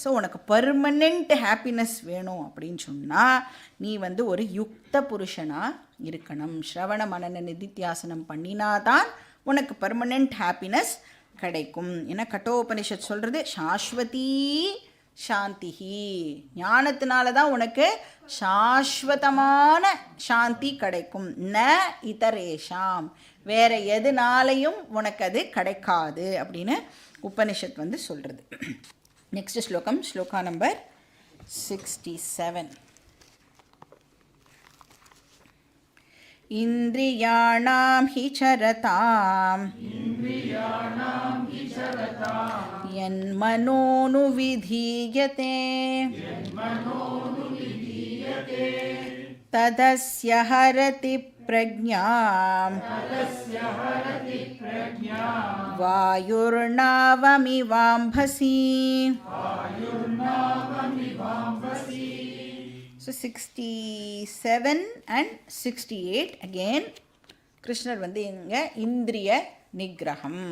ஸோ உனக்கு பர்மனெண்ட் ஹாப்பினஸ் வேணும் அப்படின்னு சொன்னால் நீ வந்து ஒரு யுக்த புருஷனாக இருக்கணும். ஸ்ரவண மனன நிதித்தியாசனம் பண்ணினாதான் உனக்கு பர்மனெண்ட் ஹாப்பினஸ் கிடைக்கும். ஏன்னா கட்டோபனிஷத் சொல்கிறது சாஸ்வதி சாந்திஹி. ஞானத்தினால தான் உனக்கு சாஸ்வதமான சாந்தி கிடைக்கும். ந இதரேஷாம், வேற எதுனாலையும் உனக்கு அது கிடைக்காது அப்படின்னு உபனிஷத் வந்து சொல்கிறது. நெக்ஸ்ட் ஸ்லோகம், ஸ்லோகா நம்பர் 67. இந்திரியாணாம் ஹி சரதாம் யன்மனோனு விதீயதே ததஸ்ய ஹரதி பிரக்ஞாம் வாயுர்நாவமிவாம்பசி. So 67 and 68 again கிருஷ்ணர் வந்து இங்கே இந்திரிய நிகிரகம்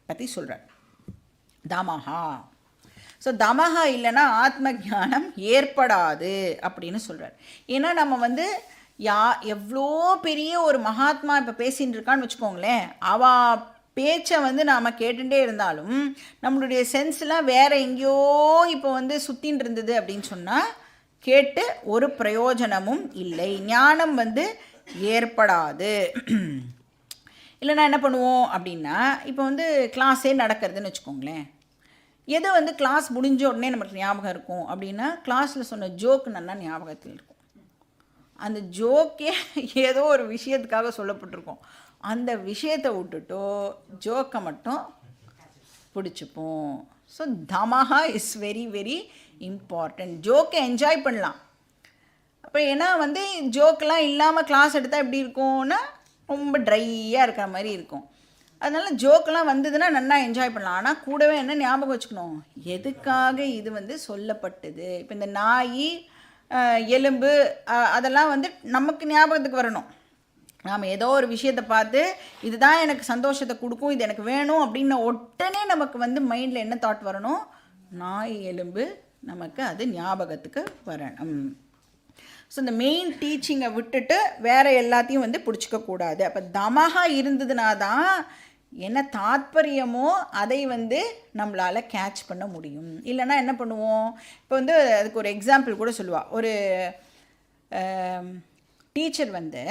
பற்றி சொல்கிறார். தமஹா. ஸோ தமஹா இல்லைன்னா ஆத்ம ஞானம் ஏற்படாது அப்படின்னு சொல்கிறார். ஏன்னா நம்ம வந்து எவ்வளோ பெரிய ஒரு மகாத்மா இப்போ பேசின்னு இருக்கான்னு வச்சுக்கோங்களேன், அவ பேச்சை வந்து நாம் கேட்டுகிட்டே இருந்தாலும் நம்மளுடைய சென்ஸ்லாம் வேறு எங்கேயோ இப்போ வந்து சுற்றின்னு இருந்தது அப்படின்னு சொன்னால் கேட்டு ஒரு பிரயோஜனமும் இல்லை, ஞானம் வந்து ஏற்படாது. இல்லைனா என்ன பண்ணுவோம் அப்படின்னா, இப்போ வந்து கிளாஸே நடக்கிறதுன்னு வச்சுக்கோங்களேன், எது வந்து கிளாஸ் முடிஞ்ச உடனே நமக்கு ஞாபகம் இருக்கும் அப்படின்னா, கிளாஸில் சொன்ன ஜோக்கு நல்லா ஞாபகத்தில் இருக்கும். அந்த ஜோக்கே ஏதோ ஒரு விஷயத்துக்காக சொல்லப்பட்டிருக்கோம், அந்த விஷயத்தை விட்டுட்டோ ஜோக்கை மட்டும் பிடிச்சிப்போம். ஸோ தமஹா இஸ் வெரி வெரி இம்பார்ட்டண்ட். ஜோக்கை என்ஜாய் பண்ணலாம். அப்போ ஏன்னா வந்து ஜோக்கெலாம் இல்லாமல் கிளாஸ் எடுத்தால் எப்படி இருக்கும்னா ரொம்ப ட்ரையாக இருக்கிற மாதிரி இருக்கும். அதனால் ஜோக்கெலாம் வந்ததுன்னா நல்லா என்ஜாய் பண்ணலாம். ஆனால் கூடவே என்ன ஞாபகம் வச்சுக்கணும், எதுக்காக இது வந்து சொல்லப்பட்டது. இப்போ இந்த நாய், எலும்பு அதெல்லாம் வந்து நமக்கு ஞாபகத்துக்கு வரணும். நாம் ஏதோ ஒரு விஷயத்தை பார்த்து இதுதான் எனக்கு சந்தோஷத்தை கொடுக்கும், இது எனக்கு வேணும் அப்படின்ன உடனே நமக்கு வந்து மைண்டில் என்ன தாட் வரணும், நாய் எலும்பு நமக்கு அது ஞாபகத்துக்கு வரணும். ஸோ இந்த மெயின் டீச்சிங்கை விட்டுட்டு வேறு எல்லாத்தையும் வந்து பிடிச்சிக்கக்கூடாது. அப்போ தமஹா இருந்ததுனா தான் என்ன தாத்பரியமோ அதை வந்து நம்மளால் கேட்ச் பண்ண முடியும். இல்லைன்னா என்ன பண்ணுவோம், இப்போ வந்து அதுக்கு ஒரு எக்ஸாம்பிள் கூட சொல்லுவாள். ஒரு டீச்சர் வந்து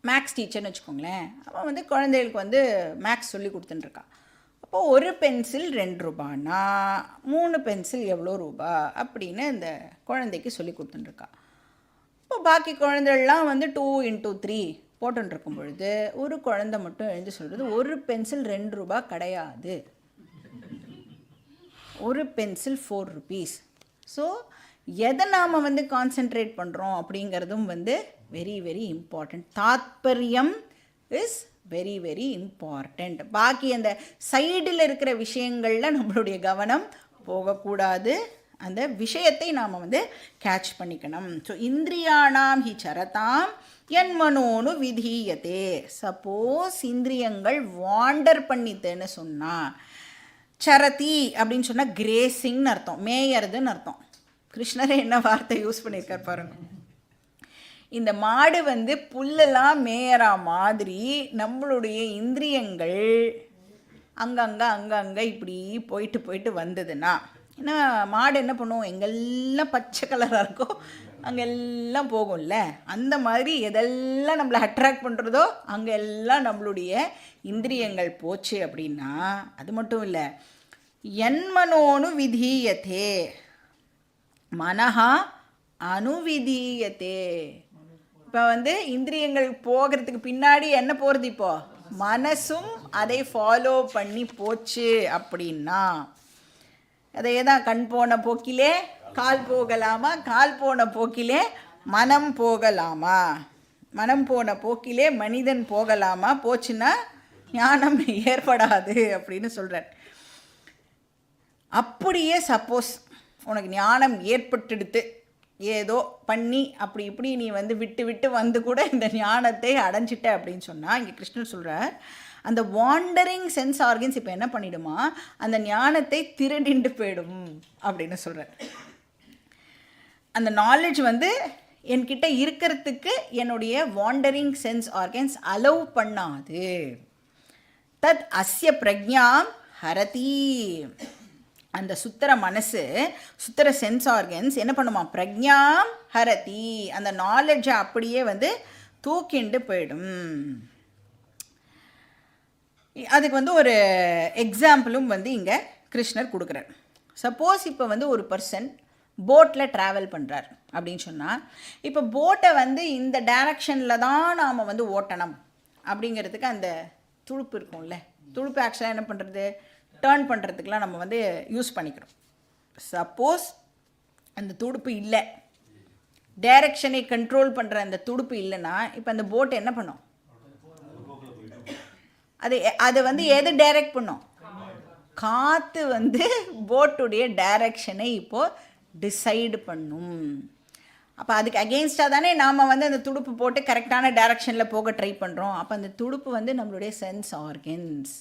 மேக்ஸ் டீச்சர்னு வச்சுக்கோங்களேன், அவன் வந்து குழந்தைகளுக்கு வந்து மேக்ஸ் சொல்லி கொடுத்துட்டுருக்கா. அப்போது ஒரு பென்சில் 2 ரூபானா 3 பென்சில் எவ்வளோ ரூபா அப்படின்னு இந்த குழந்தைக்கு சொல்லி கொடுத்துட்டுருக்கா. இப்போ பாக்கி குழந்தைகள்லாம் வந்து 2 into 3 போட்டுருக்கும் பொழுது ஒரு குழந்தை மட்டும் எழுந்து சொல்கிறது, ஒரு பென்சில் 2 ரூபா கிடையாது, ஒரு பென்சில் 4 rupees. ஸோ எதை நாம் வந்து கான்சென்ட்ரேட் பண்ணுறோம் அப்படிங்கிறதும் வந்து வெரி வெரி இம்பார்ட்டண்ட். தாத்பரியம் இஸ் வெரி வெரி இம்பார்ட்டண்ட். பாக்கி அந்த சைடில் இருக்கிற விஷயங்களில் நம்மளுடைய கவனம் போகக்கூடாது, அந்த விஷயத்தை நாம் வந்து கேட்ச் பண்ணிக்கணும். ஸோ இந்திரியாணாம் ஹி சரதாம் யன்மனோனு விதீயதே. சப்போஸ் இந்திரியங்கள் வாண்டர் பண்ணித்தேன்னு சொன்னால், சரதி அப்படின்னு சொன்னால் கிரேசிங்னு அர்த்தம், மேயறதுன்னு அர்த்தம். கிருஷ்ணரே என்ன வார்த்தை யூஸ் பண்ணியிருக்கார் பாருங்க. இந்த மாடு வந்து புல்லெல்லாம் மேயறா மாதிரி நம்மளுடைய இந்திரியங்கள் அங்கங்கே இப்படி போயிட்டு போயிட்டு வந்ததுன்னா, ஏன்னா மாடு என்ன பண்ணுவோம், எங்கெல்லாம் பச்சை கலராக இருக்கோ அங்கெல்லாம் போகும்ல, அந்த மாதிரி எதெல்லாம் நம்மளை அட்ராக்ட் பண்ணுறதோ அங்கெல்லாம் நம்மளுடைய இந்திரியங்கள் போச்சு அப்படின்னா, அது மட்டும் இல்லை, யன்மனோனு விதீயதே மனஹா அனுவிதீயதே. இப்போ வந்து இந்திரியங்கள் போகிறதுக்கு பின்னாடி என்ன போகிறது, இப்போது மனசும் அதை ஃபாலோ பண்ணி போச்சு அப்படின்னா, அதே தான் கண் போன போக்கிலே கால் போகலாமா, கால் போன போக்கிலே மனம் போகலாமா, மனம் போன போக்கிலே மனிதன் போகலாமா, போச்சுன்னா ஞானம் ஏற்படாது அப்படின்னு சொல்கிறார். அப்படியே சப்போஸ் உனக்கு ஞானம் ஏற்பட்டுடுத்து, ஏதோ பண்ணி அப்படி இப்படி நீ வந்து விட்டு விட்டு வந்து கூட இந்த ஞானத்தை அடைஞ்சிட்ட அப்படின்னு சொன்னால், இங்கே கிருஷ்ணர் சொல்கிறார், அந்த வாண்டரிங் சென்ஸ் ஆர்கன்ஸ் இப்போ என்ன பண்ணிடுமா, அந்த ஞானத்தை திருடிண்டு போயிடும் அப்படின்னு சொல்கிறார். அந்த நாலேஜ் வந்து என்கிட்ட இருக்கிறதுக்கு என்னுடைய வாண்டரிங் சென்ஸ் ஆர்கன்ஸ் அலோவ் பண்ணாது. தத் அஸ்ய பிரக்ஞாம் ஹரதி. அந்த சுத்தர மனசு, சுத்தர சென்ஸ் ஆர்கன்ஸ் என்ன பண்ணுமா, பிரக்ஞாம் ஹரதி, அந்த நாலெட்ஜை அப்படியே வந்து தூக்கிண்டு போயிடும். அதுக்கு வந்து ஒரு எக்ஸாம்பிளும் வந்து இங்கே கிருஷ்ணர் கொடுக்குறார். சப்போஸ் இப்போ வந்து ஒரு பர்சன் போட்டில் ட்ராவல் பண்ணுறார் அப்படின்னு சொன்னால், இப்போ போட்டை வந்து இந்த டைரக்ஷனில் தான் நாம் வந்து ஓட்டணும் அப்படிங்கிறதுக்கு அந்த துடுப்பு இருக்கும்ல, துடுப்பு ஆக்சுவலாக என்ன பண்ணுறது, டேர்ன் பண்ணுறதுக்கெலாம் நம்ம வந்து யூஸ் பண்ணிக்கிறோம். சப்போஸ் அந்த துடுப்பு இல்லை, டைரக்ஷனை கண்ட்ரோல் பண்ணுற அந்த துடுப்பு இல்லைன்னா இப்போ அந்த போட்டை என்ன பண்ணும், அது வந்து எது டைரக்ட் பண்ணும், காற்று வந்து போட்டுடைய டைரக்ஷனை இப்போது டிசைடு பண்ணும். அப்போ அதுக்கு அகெயின்ஸ்டாக தானே நாம் வந்து அந்த துடுப்பு போட்டு கரெக்டான டைரக்ஷனில் போக ட்ரை பண்ணுறோம். அப்போ அந்த துடுப்பு வந்து நம்மளுடைய சென்ஸ் ஆர்கன்ஸ்,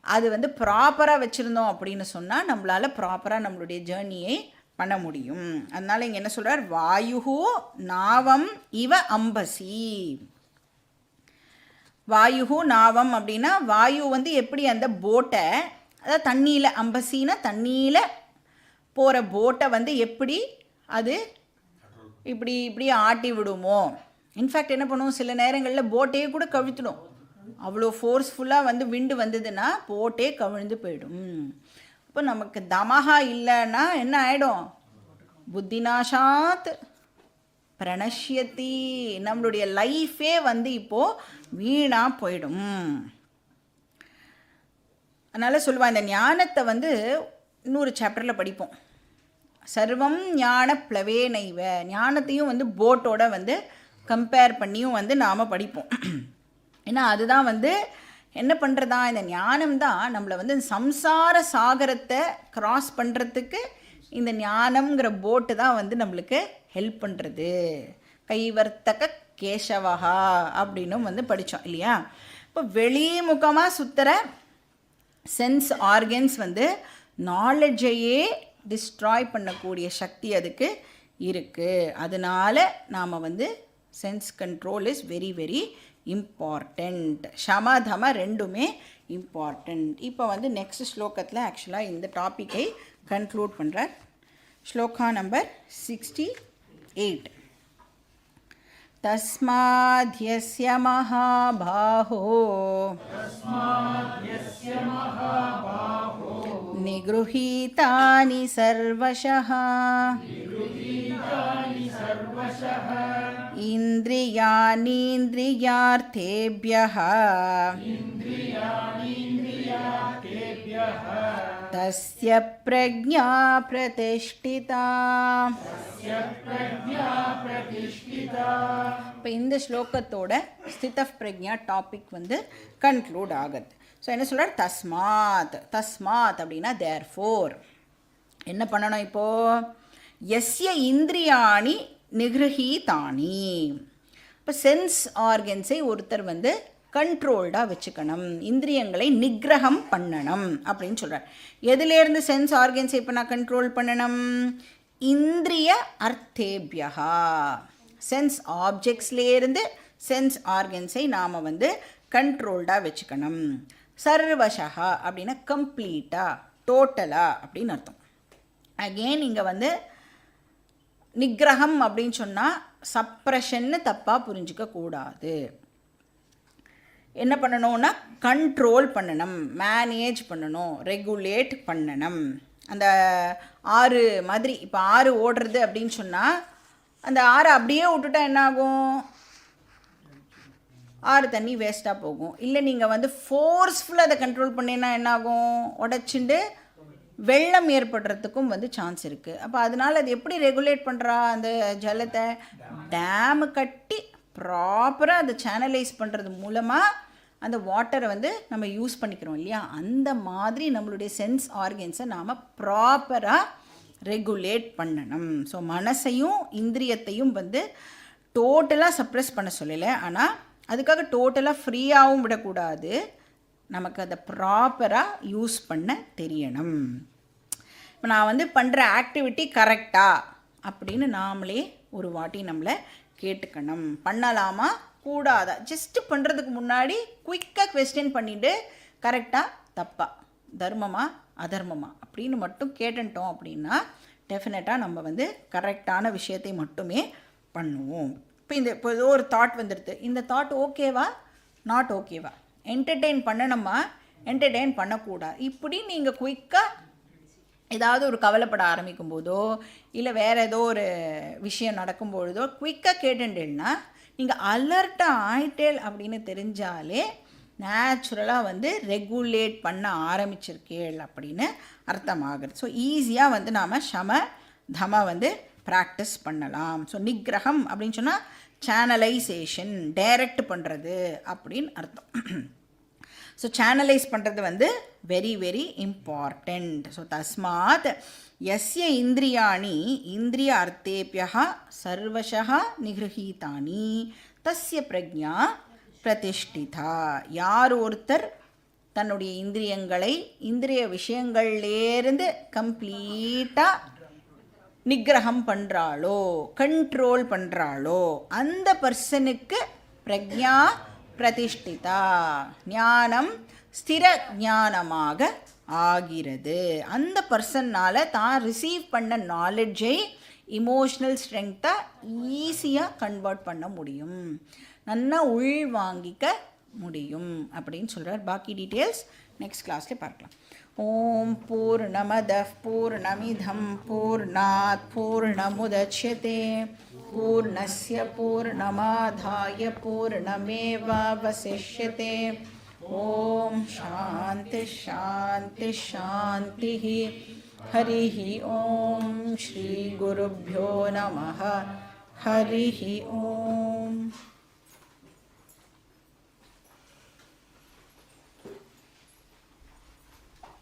அது வந்து ப்ராப்பராக வச்சுருந்தோம் அப்படின்னு சொன்னால் நம்மளால் ப்ராப்பராக நம்மளுடைய ஜேர்னியை பண்ண முடியும். அதனால் இங்கே என்ன சொல்கிறார், வாயுஹு நாவம் இவ அம்பசி. வாயுஹு நாவம் அப்படின்னா வாயு வந்து எப்படி அந்த போட்டை, அதாவது தண்ணியில், அம்பசின்னா தண்ணியில் போகிற போட்டை வந்து எப்படி அது இப்படி இப்படி ஆட்டி விடுமோ. இன்ஃபேக்ட் என்ன பண்ணுவோம், சில நேரங்களில் போட்டையே கூட கவிழ்த்துடும். அவ்வளோ ஃபோர்ஸ்ஃபுல்லாக வந்து விண்டு வந்ததுன்னா போட்டே கவிழ்ந்து போயிடும். இப்போ நமக்கு தமஹா இல்லைன்னா என்ன ஆகிடும், புத்திநாசாத் பிரணஷ்யத்தி, நம்மளுடைய லைஃபே வந்து இப்போது வீணாக போயிடும். அதனால் சொல்லுவாள், இந்த ஞானத்தை வந்து இன்னொரு சாப்டரில் படிப்போம். சர்வம் ஞான பிளவேனைவ, ஞானத்தையும் வந்து போட்டோட வந்து கம்பேர் பண்ணியும் வந்து நாம் படிப்போம். ஏன்னா அதுதான் வந்து என்ன பண்ணுறதா, இந்த ஞானம் தான் நம்மளை வந்து சம்சார சாகரத்தை கிராஸ் பண்ணுறதுக்கு இந்த ஞானம்ங்கிற போட்டு தான் வந்து நம்மளுக்கு ஹெல்ப் பண்ணுறது. கைவர்த்தக கேசவஹா அப்படின்னும் வந்து படித்தோம் இல்லையா. இப்போ வெளிமுகமாக சுற்றுற சென்ஸ் ஆர்கன்ஸ் வந்து நாலெட்ஜையே டிஸ்ட்ராய் பண்ணக்கூடிய சக்தி அதுக்கு இருக்குது. அதனால் நாம் வந்து sense control is very very important. சமதம ரெண்டுமே இம்பார்ட்டண்ட். இப்போ வந்து நெக்ஸ்ட் ஸ்லோகத்தில் ஆக்சுவலாக இந்த டாப்பிக்கை கன்க்ளூட் பண்ணுறார். ஸ்லோகா நம்பர் 68. தஸ்மாத்யஸ்ய மகாபாஹோ நிக்ருஹீதானி சர்வஷः இந்திரியாணீந்திரியார்த்தேப்யः தஸ்ய பிரக்ஞா பிரதிஷ்டிதா. இப்போ இந்த ஸ்லோகத்தோட ஸ்தித பிரக்ஞா டாபிக் வந்து கன்க்ளூட் ஆகுது. ஸோ என்ன சொல்கிறார், தஸ்மாத். தஸ்மாத் அப்படின்னா தேர்ஃபோர். என்ன பண்ணணும் இப்போது, எஸ்ய இந்திரியாணி நிகிருஹீதானி. இப்போ சென்ஸ் ஆர்கன்ஸை ஒருத்தர் வந்து கண்ட்ரோல்டாக வச்சுக்கணும், இந்திரியங்களை நிகிரகம் பண்ணணும் அப்படின்னு சொல்கிறார். எதுலேருந்து சென்ஸ் ஆர்கன்ஸை இப்போ நான் கண்ட்ரோல் பண்ணணும், இந்திரிய அர்த்தேபியா, சென்ஸ் ஆப்ஜெக்ட்ஸ்லேருந்து சென்ஸ் ஆர்கன்ஸை நாம் வந்து கண்ட்ரோல்டாக வச்சுக்கணும். சர்வஷா அப்படின்னா கம்ப்ளீட்டாக, டோட்டலாக அப்படின்னு அர்த்தம். அகெயின் இங்கே வந்து நிகிரகம் அப்படின்னு சொன்னால் சப்ரஷன்னு தப்பாக புரிஞ்சிக்கக்கூடாது. என்ன பண்ணணும்னா கண்ட்ரோல் பண்ணணும், மேனேஜ் பண்ணணும், ரெகுலேட் பண்ணணும். அந்த ஆறு மாதிரி, இப்போ ஆறு ஓடுறது அப்படின்னு சொன்னால் அந்த ஆறு அப்படியே விட்டுட்டா என்னாகும், ஆறு தண்ணி வேஸ்ட்டாக போகும். இல்லை நீங்கள் வந்து ஃபோர்ஸ்ஃபுல்லாக அதை கண்ட்ரோல் பண்ணினா என்னாகும், உடச்சிண்டு வெள்ளம் ஏற்படுறதுக்கும் வந்து சான்ஸ் இருக்குது. அப்போ அதனால் அது எப்படி ரெகுலேட் பண்ணுறா, அந்த ஜலத்தை டேமு கட்டி ப்ராப்பராக அதை சேனலைஸ் பண்ணுறது மூலமாக அந்த வாட்டரை வந்து நம்ம யூஸ் பண்ணிக்கிறோம் இல்லையா. அந்த மாதிரி நம்மளுடைய சென்ஸ் ஆர்கன்ஸை நாம் ப்ராப்பராக ரெகுலேட் பண்ணணும். ஸோ மனசையும் இந்திரியத்தையும் வந்து டோட்டலாக சப்ரெஸ் பண்ண சொல்லலை, ஆனால் அதுக்காக டோட்டலாக ஃப்ரீயாகவும் விடக்கூடாது. நமக்கு அதை ப்ராப்பராக யூஸ் பண்ண தெரியணும். இப்போ நான் வந்து பண்ணுற ஆக்டிவிட்டி கரெக்டா அப்படின்னு நாமளே ஒரு வாட்டி நம்மளை கேட்டுக்கணும். பண்ணலாமா கூடாதா, ஜஸ்ட்டு பண்ணுறதுக்கு முன்னாடி குயிக்காக குவெஸ்டின் பண்ணிவிட்டு கரெக்டாக தப்பா, தர்மமாக அதர்மமா அப்படின்னு மட்டும் கேட்டுட்டோம் அப்படின்னா டெஃபினட்டாக நம்ம வந்து கரெக்டான விஷயத்தை மட்டுமே பண்ணுவோம். இப்போ ஏதோ ஒரு தாட் வந்துடுது, இந்த தாட் ஓகேவா நாட் ஓகேவா, என்டர்டெயின் பண்ணணுமா என்டர்டெயின் பண்ணக்கூடாது, இப்படி நீங்கள் குயிக்காக ஏதாவது ஒரு கவலைப்பட ஆரம்பிக்கும் போதோ இல்லை வேறு ஏதோ ஒரு விஷயம் நடக்கும்பொழுதோ குயிக்காக கேட்டுட்டேன்னா நீங்கள் அலர்ட்டாக ஆயிட்டேல் அப்படின்னு தெரிஞ்சாலே நேச்சுரலாக வந்து ரெகுலேட் பண்ண ஆரம்பிச்சிருக்கேள் அப்படின்னு அர்த்தமாகுது. ஸோ ஈஸியாக வந்து நாம் ஷம தம வந்து ப்ராக்டிஸ் பண்ணலாம். ஸோ நிகிரகம் அப்படின்னு சொன்னால் சேனலைசேஷன், டைரக்ட் பண்ணுறது அப்படின்னு அர்த்தம். ஸோ சேனலைஸ் பண்ணுறது வந்து வெரி வெரி இம்பார்ட்டண்ட். ஸோ தஸ்மாத் யஸ்ய இந்திரியாணி இந்திரிய அர்த்தேபியா சர்வசா நிகிரஹீதானி தஸ்ய பிரக்ஞா பிரதிஷ்டிதா. யார் ஒருத்தர் தன்னுடைய இந்திரியங்களை இந்திரிய விஷயங்கள்லேருந்து கம்ப்ளீட்டாக நிகிரகம் பண்ணுறாளோ கண்ட்ரோல் பண்ணுறாளோ அந்த பர்சனுக்கு பிரக்ஞா பிரதிஷ்டிதா, ஞானம் ஸ்திர ஞானமாக ஆகிறது. அந்த பர்சன்னால் தான் ரிசீவ் பண்ண நாலெட்ஜை இமோஷ்னல் ஸ்ட்ரெங்க்டாக ஈஸியாக கன்வெர்ட் பண்ண முடியும், நல்லா உள் வாங்கிக்க முடியும் அப்படின்னு சொல்கிறார். பாக்கி டீட்டெயில்ஸ் நெக்ஸ்ட் கிளாஸில் பார்க்கலாம். ஓம் பூர்ணமதః பூர்ணமிதம் பூர்ணாத் பூர்ணமுதச்யதே பூர்ணஸ்ய பூர்ணமாதாய பூர்ணமேவாவசிஷ்யதே. ஓம் சாந்தி சாந்தி சாந்தி. ஹரிः ஓம் ஸ்ரீ குருभ्यो நமः. ஹரிः ஓம்.